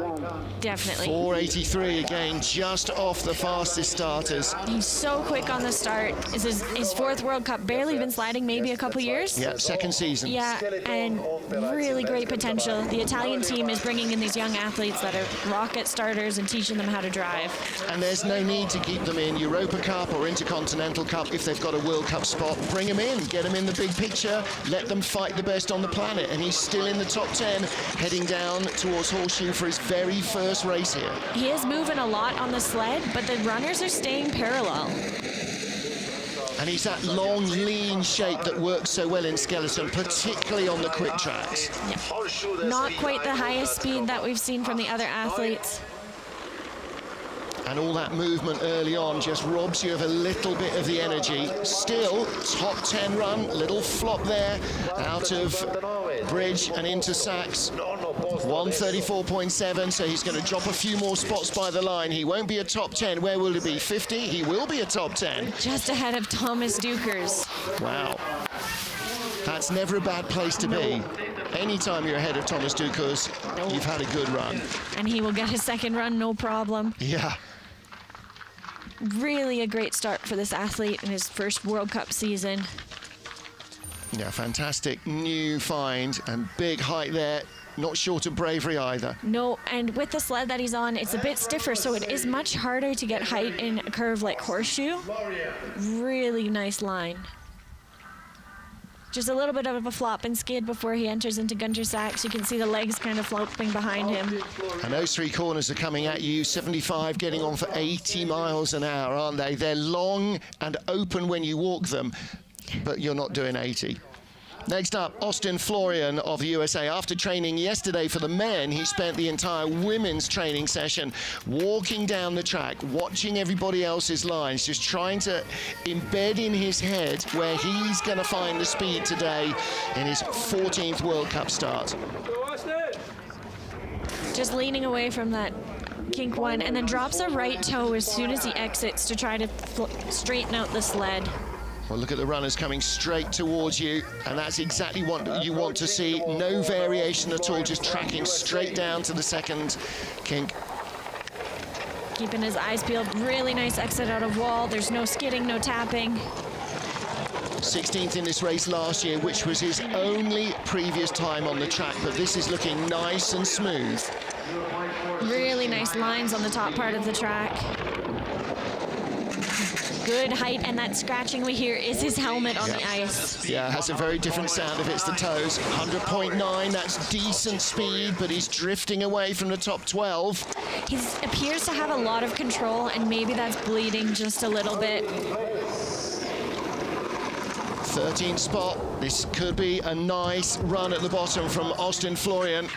Definitely. 4:83 again, just off the fastest starters. He's so quick on the start. It's his 4th World Cup, barely been sliding, maybe a couple years. Yeah, 2nd season. Yeah, and really great potential. The Italian team is bringing in these young athletes that are rocket starters and teaching them how to drive. And there's no need to keep them in Europa Cup or Intercontinental Cup if they've got a World Cup spot. Bring them in, get them in the big picture, let them fight the best on the planet. And he's still in the top 10, heading down towards Horseshoe for his very first race here. He is moving a lot on the sled, but the runners are staying parallel. And he's that long, lean shape that works so well in skeleton, particularly on the quick tracks. Yeah. Not quite the highest speed that we've seen from the other athletes. And all that movement early on just robs you of a little bit of the energy. Still, top 10 run, little flop there, out of Bridge and into Sachs. 134.7, so he's going to drop a few more spots by the line. He won't be a top 10. Where will he be? 50? He will be a top 10. Just ahead of Thomas Dukurs. Wow. That's never a bad place to be. Anytime you're ahead of Thomas Dukurs, you've had a good run. And he will get his 2nd run, no problem. Yeah. Really a great start for this athlete in his 1st World Cup season. Yeah, fantastic new find and big height there. Not short of bravery either. No, and with the sled that he's on, it's a bit stiffer, so it is much harder to get height in a curve like Horseshoe. Really nice line. Just a little bit of a flop and skid before he enters into Gunter Sachs. You can see the legs kind of flopping behind him. And those 3 corners are coming at you, 75 getting on for 80 miles an hour, aren't they? They're long and open when you walk them, but you're not doing 80. Next up, Austin Florian of the USA. After training yesterday for the men, he spent the entire women's training session walking down the track, watching everybody else's lines, just trying to embed in his head where he's going to find the speed today in his 14th World Cup start. Just leaning away from that kink one, and then drops a right toe as soon as he exits to try to straighten out the sled. Well, look at the runners coming straight towards you, and that's exactly what you want to see. No variation at all, just tracking straight down to the 2nd kink. Keeping his eyes peeled. Really nice exit out of wall. There's no skidding, no tapping. 16th in this race last year, which was his only previous time on the track, but this is looking nice and smooth. Really nice lines on the top part of the track. Good height, and that scratching we hear is his helmet on the ice. Yeah, it has a very different sound if it's the toes. 100.9, that's decent speed, but he's drifting away from the top 12. He appears to have a lot of control, and maybe that's bleeding just a little bit. 13th spot. This could be a nice run at the bottom from Austin Florian.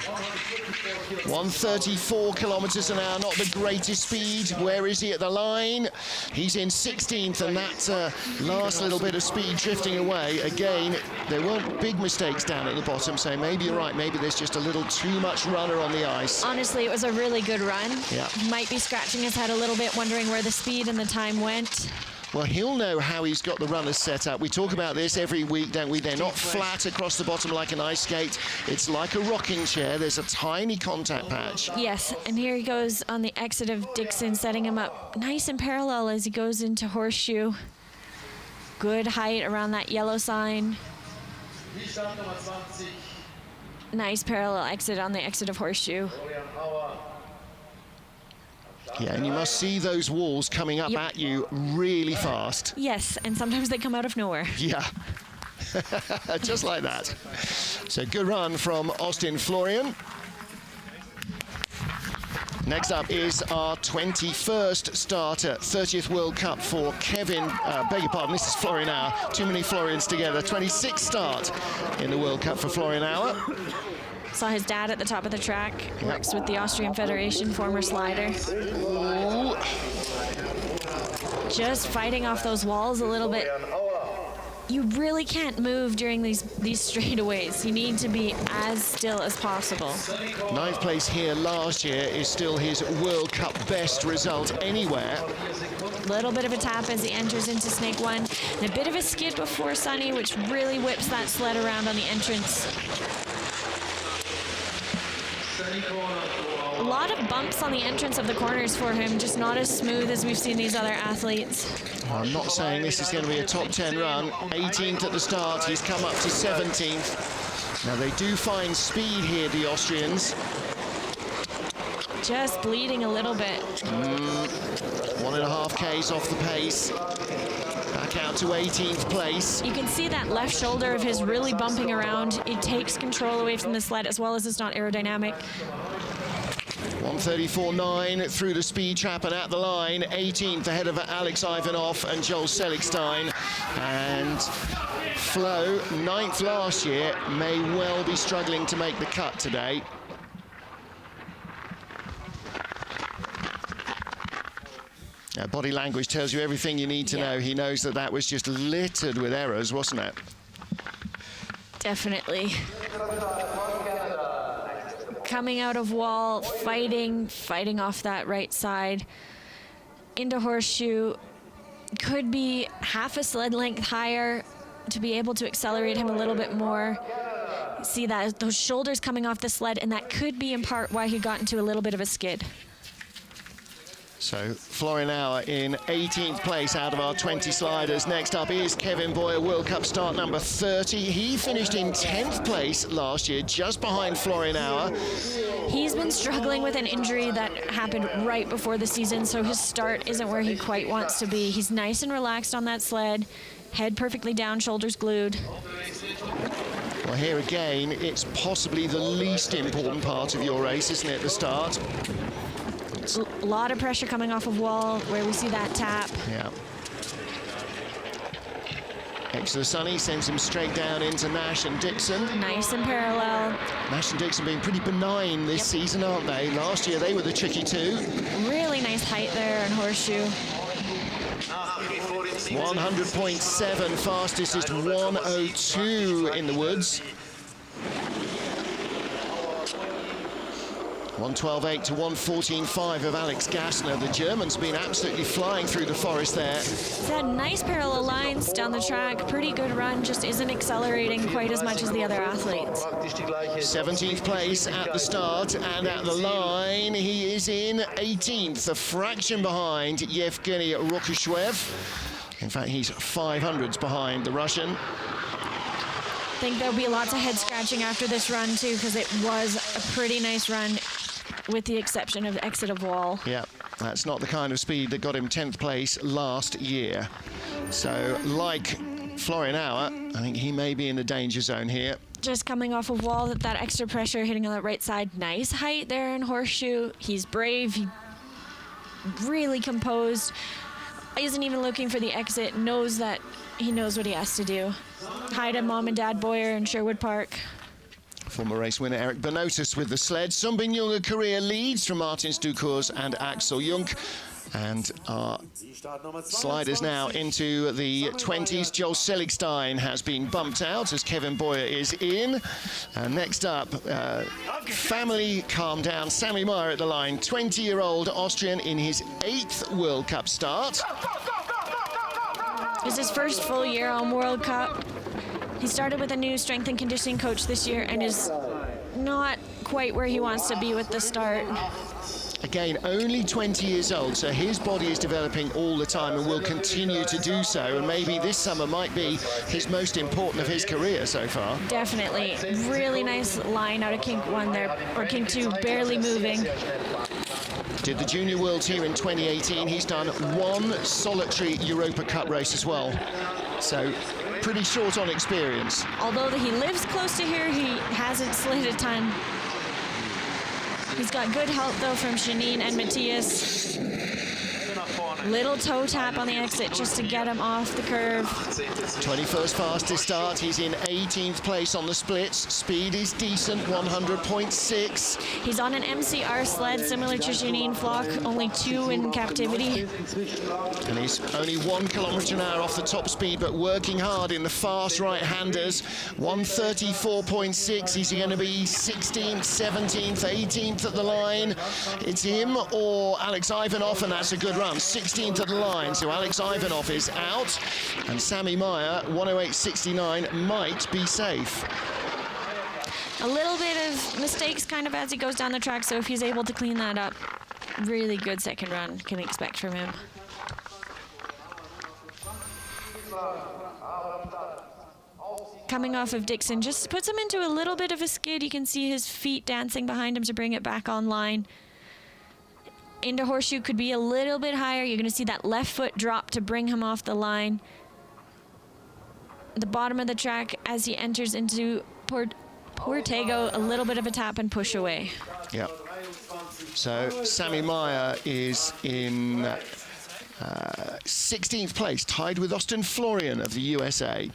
134 kilometers an hour, not the greatest speed. Where is he at the line? He's in 16th, and that last little bit of speed drifting away. Again, there weren't big mistakes down at the bottom, so maybe you're right. Maybe there's just a little too much runner on the ice. Honestly, it was a really good run. Yeah. Might be scratching his head a little bit, wondering where the speed and the time went. Well, he'll know how he's got the runners set up. We talk about this every week, don't we? They're not flat across the bottom like an ice skate. It's like a rocking chair. There's a tiny contact patch. Yes, and here he goes on the exit of Dixon, setting him up nice and parallel as he goes into Horseshoe. Good height around that yellow sign. Nice parallel exit on the exit of Horseshoe. Yeah, and you must see those walls coming up at you really fast. Yes, and sometimes they come out of nowhere. Yeah. Just like that. So good run from Austin Florian. Next up is our 21st start at 30th World Cup for Kevin, beg your pardon, this is Florian Auer. Too many Florians together. 26th start in the World Cup for Florian Auer. Saw his dad at the top of the track. Works with the Austrian Federation, former slider. Ooh. Just fighting off those walls a little bit. You really can't move during these straightaways. You need to be as still as possible. 9th place here last year is still his World Cup best result anywhere. Little bit of a tap as he enters into Snake 1. And a bit of a skid before Sonny, which really whips that sled around on the entrance. A lot of bumps on the entrance of the corners for him, just not as smooth as we've seen these other athletes. I'm not saying this is going to be a top 10 run. 18th at the start, he's come up to 17th. Now they do find speed here, the Austrians. Just bleeding a little bit. 1.5 Ks off the pace. Back out to 18th place. You can see that left shoulder of his really bumping around. It takes control away from the sled as well as it's not aerodynamic. 1:34.9 through the speed trap and at the line. 18th ahead of Alex Ivanov and Joel Seligstein. And Flo, 9th last year, may well be struggling to make the cut today. Body language tells you everything you need to know. He knows that that was just littered with errors, wasn't it? Definitely. Coming out of wall, fighting off that right side. Into horseshoe. Could be half a sled length higher to be able to accelerate him a little bit more. See that, those shoulders coming off the sled, and that could be in part why he got into a little bit of a skid. So Florian Auer in 18th place out of our 20 sliders. Next up is Kevin Boyer, World Cup start number 30. He finished in 10th place last year, just behind Florian Auer. He's been struggling with an injury that happened right before the season, so his start isn't where he quite wants to be. He's nice and relaxed on that sled, head perfectly down, shoulders glued. Well, here again, it's possibly the least important part of your race, isn't it, the start? A lot of pressure coming off of wall where we see that tap. Yeah. Extra Sonny sends him straight down into Nash and Dixon. Nice and parallel. Nash and Dixon being pretty benign this season, aren't they? Last year they were the tricky two. Really nice height there and horseshoe. 100.7, fastest is 1:02 in the woods. 1:12.8 to 1:14.5 of Alex Gasner. The German's been absolutely flying through the forest there. He's had nice parallel lines down the track. Pretty good run, just isn't accelerating quite as much as the other athletes. 17th place at the start, and at the line he is in 18th, a fraction behind Yevgeny Rokushwev. In fact, he's 500s behind the Russian. I think there'll be lots of head scratching after this run too, because it was a pretty nice run, with the exception of the exit of wall. Yeah, that's not the kind of speed that got him 10th place last year. So, like Florian Auer, I think he may be in the danger zone here. Just coming off of wall, that extra pressure hitting on that right side. Nice height there in horseshoe. He's brave, he really composed. Isn't even looking for the exit, knows that he knows what he has to do. Hi to Mom and Dad Boyer in Sherwood Park. Former race winner Eric Benotus with the sled. Sunbin Junge career leads from Martins Dukurs and Axel Jung. And our sliders now into the 20s. Joel Seligstein has been bumped out as Kevin Boyer is in. And next up, family calm down. Sammy Meyer at the line, 20-year-old Austrian in his 8th World Cup start. It's his first full year on World Cup. He started with a new strength and conditioning coach this year and is not quite where he wants to be with the start. Again, only 20 years old, so his body is developing all the time and will continue to do so, and maybe this summer might be his most important of his career so far. Definitely. Really nice line out of kink 1 there, or kink 2, barely moving. Did the Junior Worlds here in 2018. He's done one solitary Europa Cup race as well. So pretty short on experience. Although he lives close to here, he hasn't slid a ton. He's got good help, though, from Janine and Matthias. Little toe tap on the exit just to get him off the curve. 21st fastest start. He's in 18th place on the splits. Speed is decent, 100.6. He's on an MCR sled similar to Janine Flock, only 2 in captivity. And he's only 1 kilometre an hour off the top speed, but working hard in the fast right-handers. 134.6. He's going to be 16th, 17th, 18th at the line. It's him or Alex Ivanov, and that's a good run. 16th at the line, so Alex Ivanov is out, and Sammy Meyer, 108.69, might be safe. A little bit of mistakes kind of as he goes down the track, so if he's able to clean that up, really good second run can expect from him. Coming off of Dixon just puts him into a little bit of a skid. You can see his feet dancing behind him to bring it back online. Into Horseshoe could be a little bit higher. You're going to see that left foot drop to bring him off the line. The bottom of the track as he enters into Portego, a little bit of a tap and push away. Yeah. So Sammy Meyer is in 16th place, tied with Austin Florian of the USA.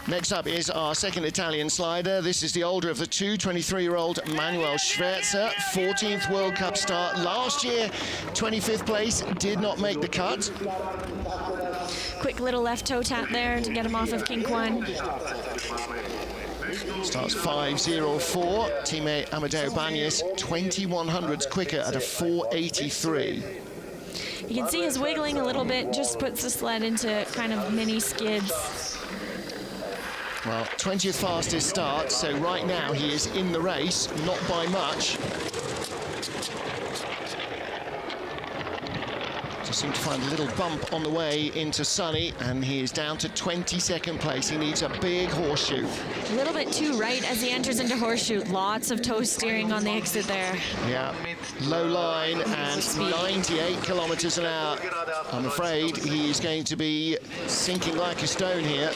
Next up is our second Italian slider. This is the older of the two, 23-year-old Manuel Schwerzer, 14th World Cup start. Last year, 25th place, did not make the cut. Quick little left toe tap there to get him off of kink 1. Starts 5.04. Teammate Amadeo Banyas, 2100s quicker at a 4.83. You can see his wiggling a little bit, just puts the sled into kind of mini skids. Well, 20th fastest start, so right now he is in the race, not by much. Just seemed to find a little bump on the way into Sunny, and he is down to 22nd place. He needs a big horseshoe. A little bit too right as he enters into Horseshoe. Lots of toe steering on the exit there. Yeah, low line and 98 kilometers an hour. I'm afraid he's going to be sinking like a stone here.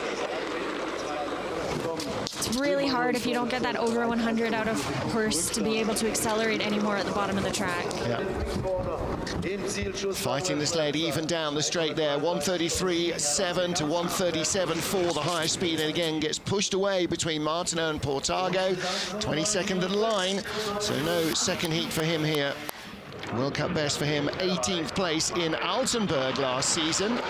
It's really hard if you don't get that over 100 out of horse to be able to accelerate anymore at the bottom of the track. Yeah. Fighting the sled even down the straight there. 133.7 to 137.4, the highest speed, and again gets pushed away between Martineau and Portago. 22nd at the line, so no second heat for him here. World Cup best for him, 18th place in Altenburg last season.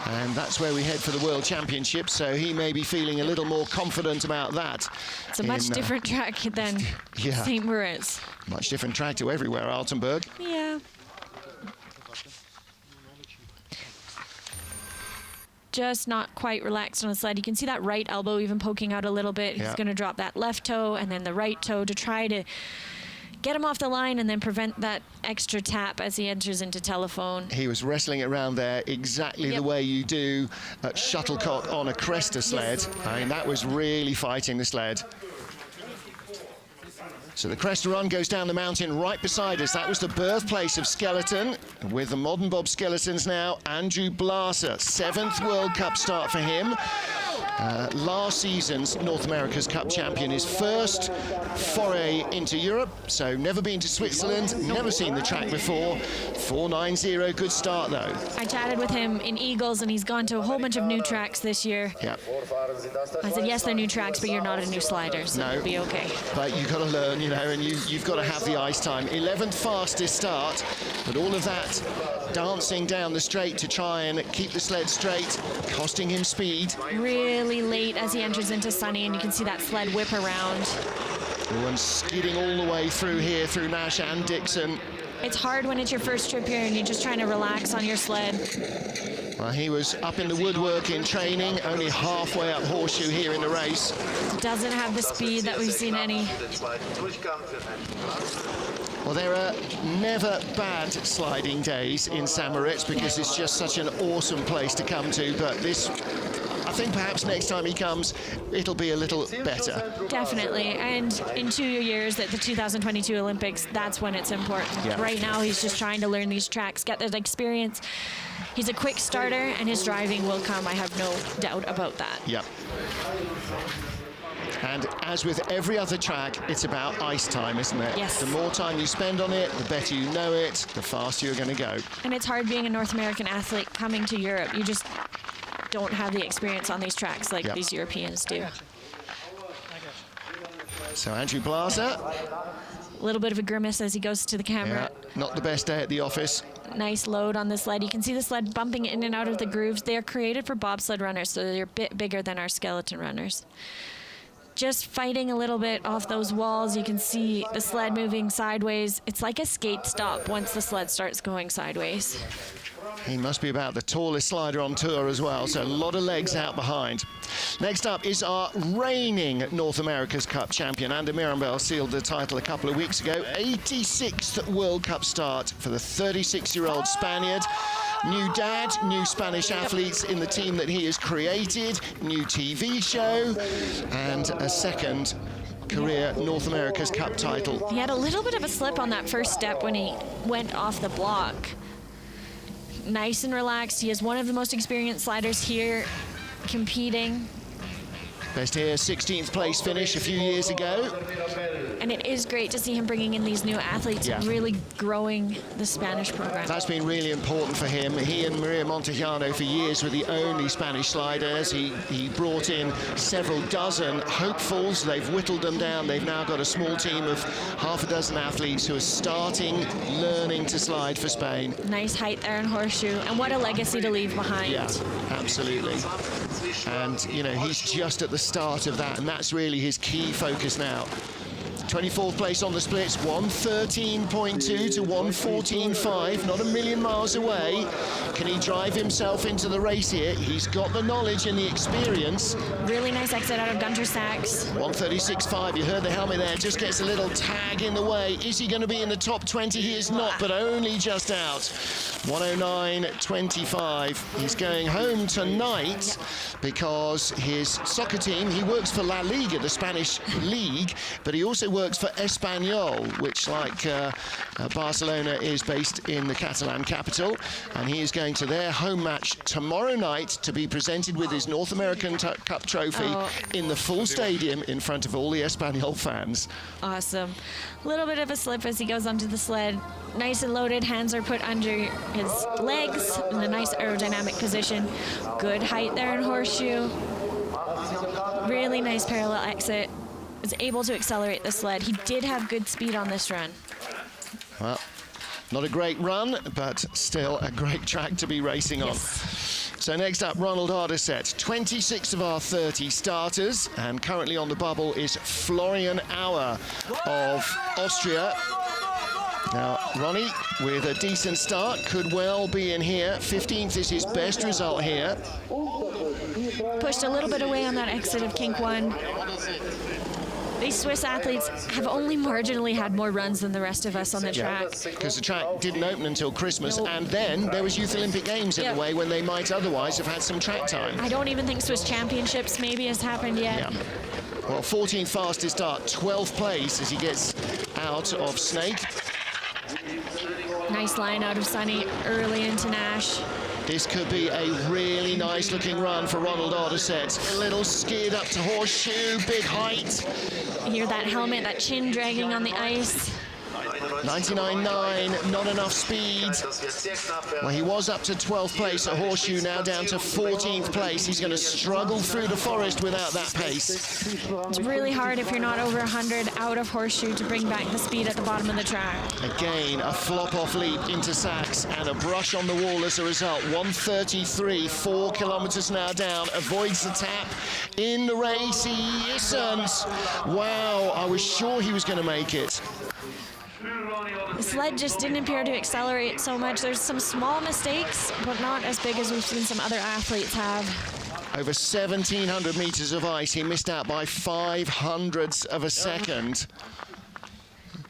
And that's where we head for the World Championship, so he may be feeling a little more confident about that. It's a much different track than St. Moritz. Much different track to everywhere, Altenburg. Yeah. Just not quite relaxed on the sled. You can see that right elbow even poking out a little bit. He's going to drop that left toe and then the right toe to try to get him off the line and then prevent that extra tap as he enters into telephone. He was wrestling around there exactly the way you do at shuttlecock on a Cresta sled. I mean, that was really fighting the sled. So the Cresta run goes down the mountain right beside us. That was the birthplace of skeleton. With the modern bob skeletons now, Andrew Blaser, 7th World Cup start for him. Last season's North America's Cup champion, his first foray into Europe, so never been to Switzerland, never seen the track before. 4.90, good start though. I chatted with him in Eagles and he's gone to a whole bunch of new tracks this year. Yeah. I said, yes, they're new tracks, but you're not a new slider, so it'll be okay. But you've got to learn, you know, and you've got to have the ice time. 11th fastest start, but all of that dancing down the straight to try and keep the sled straight, costing him speed. Really late as he enters into Sunny, and you can see that sled whip around. And skidding all the way through here, through Nash and Dixon. It's hard when it's your first trip here and you're just trying to relax on your sled. Well, he was up in the woodwork in training, only halfway up Horseshoe here in the race. Doesn't have the speed that we've seen any. Well, there are never bad sliding days in St. Moritz because it's just such an awesome place to come to, but this, I think perhaps next time he comes, it'll be a little better. Definitely, and in 2 years at the 2022 Olympics, that's when it's important. Yeah. Right now, he's just trying to learn these tracks, get that experience, He's a quick starter, and his driving will come. I have no doubt about that. Yep. And as with every other track, it's about ice time, isn't it? Yes. The more time you spend on it, the better you know it, the faster you're going to go. And it's hard being a North American athlete coming to Europe. You just don't have the experience on these tracks like these Europeans do. So Andrew Blaser. A little bit of a grimace as he goes to the camera. Yeah, not the best day at the office. Nice load on the sled. You can see the sled bumping in and out of the grooves. They are created for bobsled runners, so they're a bit bigger than our skeleton runners. Just fighting a little bit off those walls. You can see the sled moving sideways. It's like a skate stop once the sled starts going sideways. He must be about the tallest slider on tour as well, so a lot of legs out behind. Next up is our reigning North America's Cup champion. Ander Mirambel sealed the title a couple of weeks ago. 86th World Cup start for the 36-year-old Spaniard. New dad, new Spanish athletes in the team that he has created, new TV show, and a second career North America's Cup title. He had a little bit of a slip on that first step when he went off the block. Nice and relaxed. He is one of the most experienced sliders here competing. Best here, 16th place finish a few years ago. And it is great to see him bringing in these new athletes and really growing the Spanish program. That's been really important for him. He and Maria Montejano for years were the only Spanish sliders. He brought in several dozen hopefuls. They've whittled them down. They've now got a small team of half a dozen athletes who are starting, learning to slide for Spain. Nice height there in Horseshoe, and what a legacy to leave behind. Yeah, absolutely. And, you know, he's just at the start of that, and that's really his key focus now. 24th place on the splits, 113.2 to 114.5, not a million miles away. Can he drive himself into the race here? He's got the knowledge and the experience. Really nice exit out of Gunter Sachs. 136.5, you heard the helmet there, just gets a little tag in the way. Is he going to be in the top 20? He is not, but only just out. 109.25. He's going home tonight because his soccer team, he works for La Liga, the Spanish league, but he also works for Espanyol, which, like Barcelona, is based in the Catalan capital, and he is going to their home match tomorrow night to be presented with his North American Cup trophy in the full stadium in front of all the Espanyol fans. Awesome. A little bit of a slip as he goes onto the sled. Nice and loaded, hands are put under his legs in a nice aerodynamic position. Good height there in Horseshoe. Really nice parallel exit. Was able to accelerate the sled. He did have good speed on this run. Well, not a great run, but still a great track to be racing on. So next up, Ronald Arderset, 26 of our 30 starters, and currently on the bubble is Florian Auer of Austria. Now, Ronnie, with a decent start, could well be in here. 15th is his best result here. Pushed a little bit away on that exit of Kink 1. These Swiss athletes have only marginally had more runs than the rest of us on the track. Because the track didn't open until Christmas, and then there was Youth Olympic Games in the way when they might otherwise have had some track time. I don't even think Swiss Championships maybe has happened yet. Yeah. Well, 14th fastest start, 12th place as he gets out of Snake. Nice line out of Sunny early into Nash. This could be a really nice looking run for Ronald Arderset. A little skid up to Horseshoe, big height. You hear that helmet, that chin dragging on the ice. 99.9, not enough speed. Well, he was up to 12th place at Horseshoe, now down to 14th place. He's going to struggle through the forest without that pace. It's really hard if you're not over 100 out of Horseshoe to bring back the speed at the bottom of the track. Again, a flop-off leap into Sachs and a brush on the wall as a result. 133, 4 kilometers now down, avoids the tap. In the race, he isn't. Wow, I was sure he was going to make it. The sled just didn't appear to accelerate so much. There's some small mistakes, but not as big as we've seen some other athletes have. Over 1,700 meters of ice, he missed out by 0.05 of a second.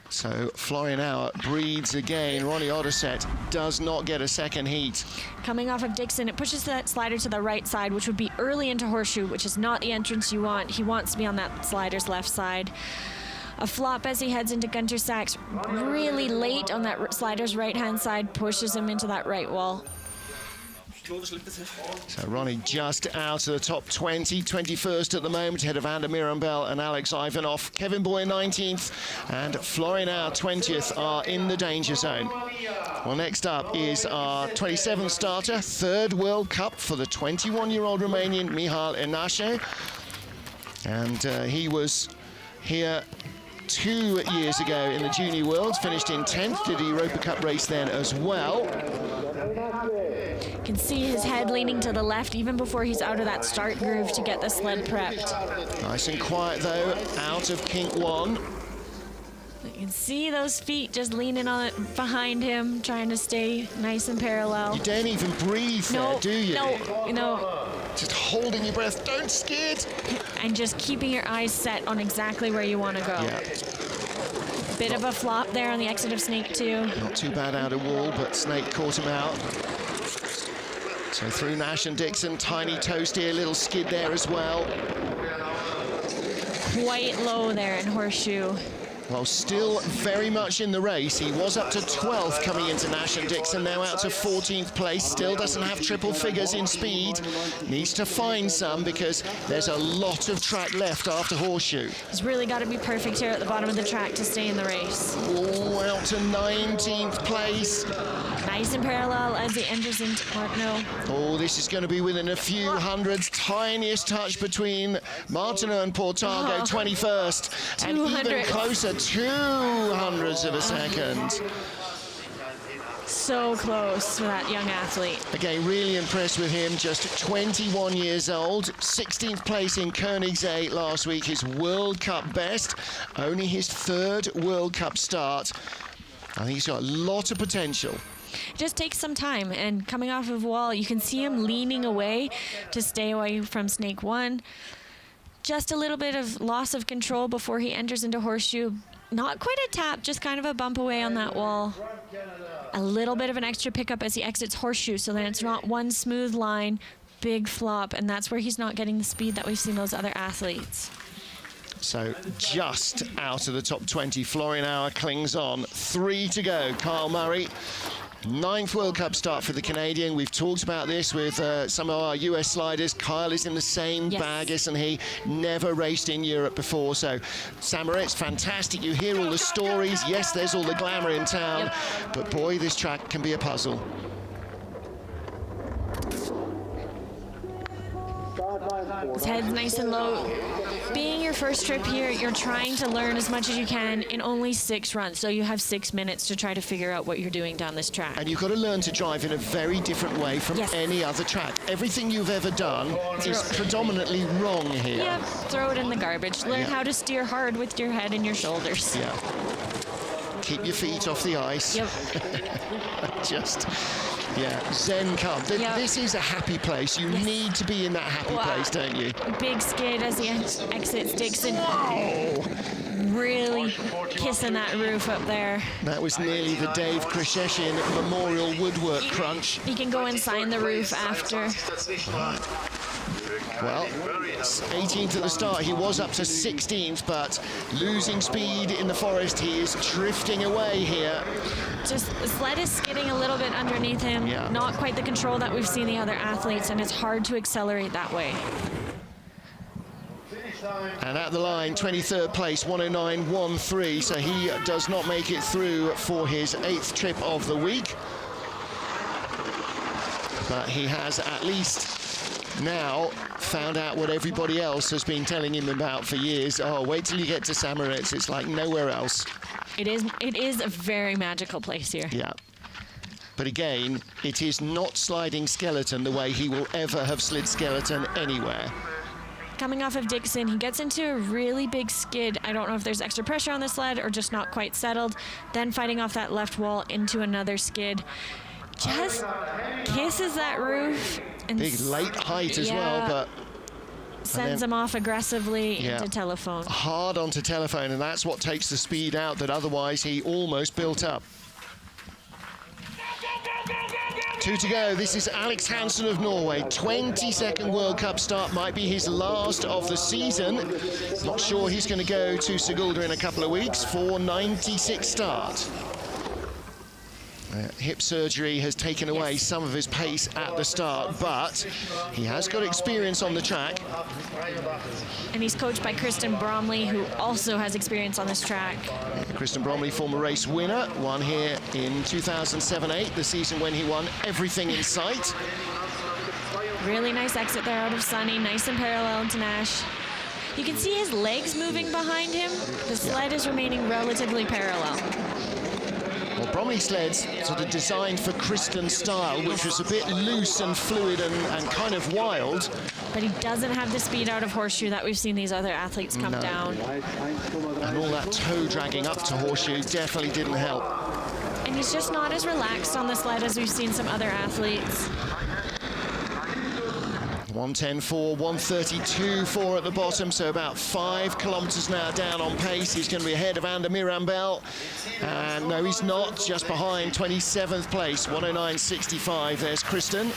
So Florian Auer breathes again. Ronnie Arderset does not get a second heat. Coming off of Dixon, it pushes that slider to the right side, which would be early into Horseshoe, which is not the entrance you want. He wants to be on that slider's left side. A flop as he heads into Gunter Sachs, really late on that slider's right-hand side, pushes him into that right wall. So Ronnie just out of the top 20, 21st at the moment, ahead of Ander Mirambel and Alex Ivanov. Kevin Boyer 19th and Florin Auer 20th are in the danger zone. Well, next up is our 27th starter, third World Cup for the 21-year-old Romanian Mihal Enache. And he was here 2 years ago in the Junior Worlds, finished in 10th, did a Europa Cup race then as well. You can see his head leaning to the left even before he's out of that start groove to get the sled prepped. Nice and quiet though, out of kink 1. You can see those feet just leaning on it behind him, trying to stay nice and parallel. You don't even breathe there, do you? No. Just holding your breath, don't skid. And just keeping your eyes set on exactly where you want to go. Yeah. Bit of a flop there on the exit of Snake 2. Not too bad out of wall, but Snake caught him out. So through Nash and Dixon, tiny toe steer, little skid there as well. Quite low there in Horseshoe. Well, still very much in the race. He was up to 12th coming into Nash and Dixon, now out to 14th place. Still doesn't have triple figures in speed. Needs to find some because there's a lot of track left after Horseshoe. He's really got to be perfect here at the bottom of the track to stay in the race. Oh, out to 19th place. Nice and parallel as he enters into Martineau. Oh, this is going to be within a few hundreds. Tiniest touch between Martineau and Portago, 21st. And even closer, 200ths of a second. So close for that young athlete. Again, really impressed with him, just 21 years old, 16th place in Koenigsegg last week, his World Cup best, only his third World Cup start. I think he's got a lot of potential. It just takes some time, and coming off of wall, you can see him leaning away to stay away from Snake 1. Just a little bit of loss of control before he enters into Horseshoe. Not quite a tap, just kind of a bump away on that wall. A little bit of an extra pickup as he exits Horseshoe, so then it's not one smooth line, big flop, and that's where he's not getting the speed that we've seen those other athletes. So just out of the top 20, Florin Auer clings on. 3 to go, Kyle Murray. 9th World Cup start for the Canadian. We've talked about this with some of our US sliders. Kyle is in the same bag, isn't he? Never raced in Europe before. So Sam Moritz, fantastic. You hear all the stories. Yes, there's all the glamour in town. But boy, this track can be a puzzle. His head's nice and low. Being your first trip here, you're trying to learn as much as you can in only 6 runs. So you have 6 minutes to try to figure out what you're doing down this track. And you've got to learn to drive in a very different way from any other track. Everything you've ever done is predominantly wrong here. Yep, throw it in the garbage. Learn how to steer hard with your head and your shoulders. Yeah. Keep your feet off the ice. Yep. Just... yeah, Zen come. This is a happy place. You need to be in that happy place, don't you? Big skid as he exits Dixon. Whoa! Really kissing that roof up there. That was nearly the Dave Krisheshin Memorial Woodwork crunch. He can go and sign the roof after. Well, 18th at the start. He was up to 16th, but losing speed in the forest. He is drifting away here. Just the sled is skidding a little bit underneath him. Yeah. Not quite the control that we've seen the other athletes, and it's hard to accelerate that way. And at the line, 23rd place, 109.13. So he does not make it through for his 8th trip of the week. But he has at least now found out what everybody else has been telling him about for years. Oh, wait till you get to Sam Moritz. It's like nowhere else. It is a very magical place here. Yeah. But again, it is not sliding skeleton the way he will ever have slid skeleton anywhere. Coming off of Dixon, he gets into a really big skid. I don't know if there's extra pressure on the sled or just not quite settled. Then fighting off that left wall into another skid. Just kisses that roof. And big late height as well, but sends him off aggressively into telephone. Hard onto telephone, and that's what takes the speed out that otherwise he almost built up. 2 to go. This is Alex Hansen of Norway. 22nd World Cup start, might be his last of the season. Not sure he's going to go to Sigulda in a couple of weeks for 96 start. Hip surgery has taken away some of his pace at the start, but he has got experience on the track. And he's coached by Kristen Bromley, who also has experience on this track. Kristen Bromley, former race winner, won here in 2007-8, the season when he won everything in sight. Really nice exit there out of Sunny, nice and parallel to Nash. You can see his legs moving behind him. The sled is remaining relatively parallel. Well, Bromley sleds sort of designed for Kristen's style, which was a bit loose and fluid and kind of wild. But he doesn't have the speed out of Horseshoe that we've seen these other athletes come down. And all that toe dragging up to Horseshoe definitely didn't help. And he's just not as relaxed on the sled as we've seen some other athletes. 1:10.4, 1:32.4 at the bottom, so about 5 kilometers now down on pace. He's going to be ahead of Ander Mirambel. And no, he's not, just behind, 27th place, 1:09.65. There's Kristen.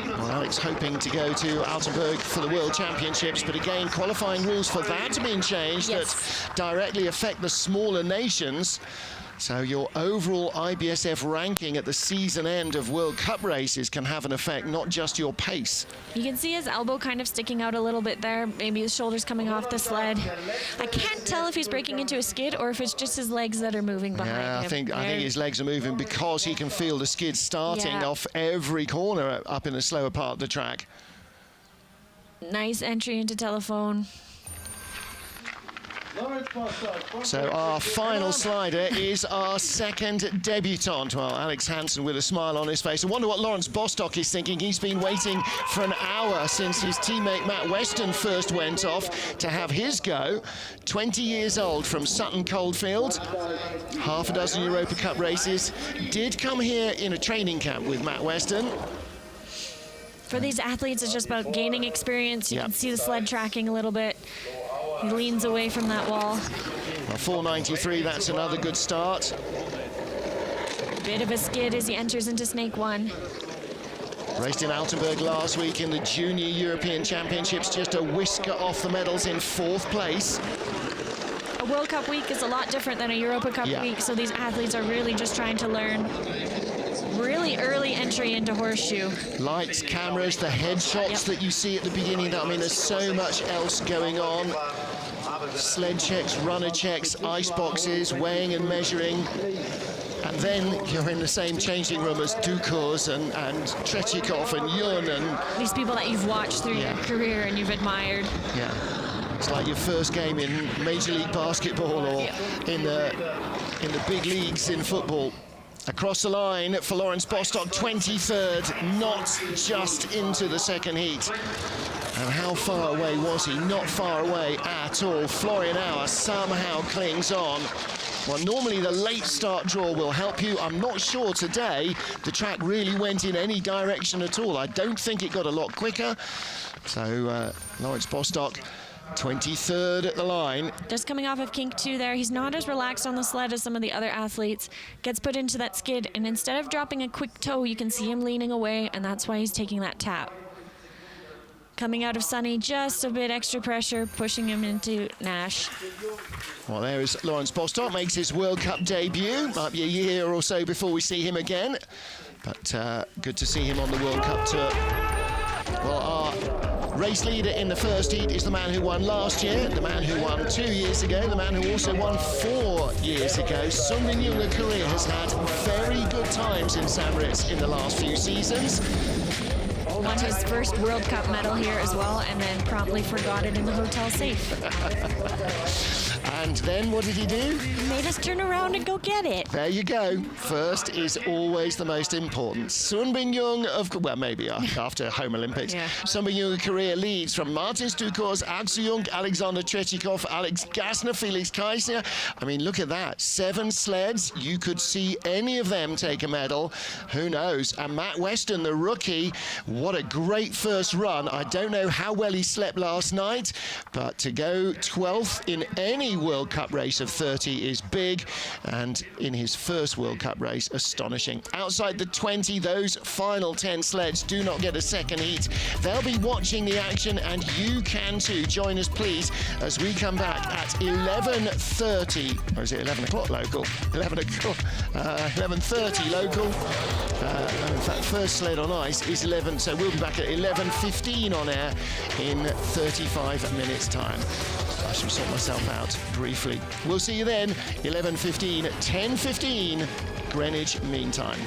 Well, Alex hoping to go to Altenburg for the World Championships, but again, qualifying rules for that have been changed that directly affect the smaller nations. So your overall IBSF ranking at the season end of World Cup races can have an effect, not just your pace. You can see his elbow kind of sticking out a little bit there. Maybe his shoulder's coming off the sled. I can't tell if he's breaking into a skid or if it's just his legs that are moving behind him. I think his legs are moving because he can feel the skid starting off every corner up in the slower part of the track. Nice entry into telephone. So our final slider is our second debutant. Well, Alex Hansen with a smile on his face. I wonder what Lawrence Bostock is thinking. He's been waiting for an hour since his teammate Matt Weston first went off to have his go. 20 years old from Sutton Coldfield. Half a dozen Europa Cup races. Did come here in a training camp with Matt Weston. For these athletes, it's just about gaining experience. You can see the sled tracking a little bit. He leans away from that wall. Well, 4:93, that's another good start. Bit of a skid as he enters into Snake 1. Raced in Altenburg last week in the Junior European Championships, just a whisker off the medals in 4th place. A World Cup week is a lot different than a Europa Cup week, so these athletes are really just trying to learn. Really early entry into Horseshoe. Lights, cameras, the headshots that you see at the beginning. I mean, there's so much else going on. Sled checks, runner checks, ice boxes, weighing and measuring. And then you're in the same changing room as Dukurs and Tretyakov and Young and these people that you've watched through your career and you've admired. Yeah. It's like your first game in Major League Basketball or in the big leagues in football. Across the line for Lawrence Bostock, 23rd, not just into the second heat. And how far away was he? Not far away at all. Florian Auer somehow clings on. Well, normally the late start draw will help you. I'm not sure today the track really went in any direction at all. I don't think it got a lot quicker. So Lawrence Bostock, 23rd at the line. Just coming off of kink 2 there. He's not as relaxed on the sled as some of the other athletes. Gets put into that skid, and instead of dropping a quick toe, you can see him leaning away, and that's why he's taking that tap. Coming out of Sunny, just a bit extra pressure, pushing him into Nash. Well, there is Lawrence Bostock, makes his World Cup debut. Might be a year or so before we see him again, but good to see him on the World Cup tour. Well, our race leader in the first heat is the man who won last year, the man who won 2 years ago, the man who also won 4 years ago. Sungbin Young career has had very good times in Samoritz in the last few seasons. Won his first World Cup medal here as well, and then promptly forgot it in the hotel safe. And then what did he do? He made us turn around and go get it. There you go. First is always the most important. Sungbin Young, well, maybe after Home Olympics. Sungbin Young career leads from Martins Dukurs, Axel Jung, Alexander Tretyakov, Alex Gasner, Felix Kaiser. I mean, look at that. 7 sleds. You could see any of them take a medal. Who knows? And Matt Weston, the rookie, what a a great first run. I don't know how well he slept last night, but to go 12th in any World Cup race of 30 is big, and in his first World Cup race, astonishing. Outside the 20, those final 10 sleds do not get a second heat. They'll be watching the action, and you can too. Join us, please, as we come back at 11:30, or is it 11 o'clock local? 11:30 local. In fact, first sled on ice is 11, so we'll be back at 11:15 on air in 35 minutes' time. I shall sort myself out briefly. We'll see you then, 11:15, 10:15, Greenwich Mean Time.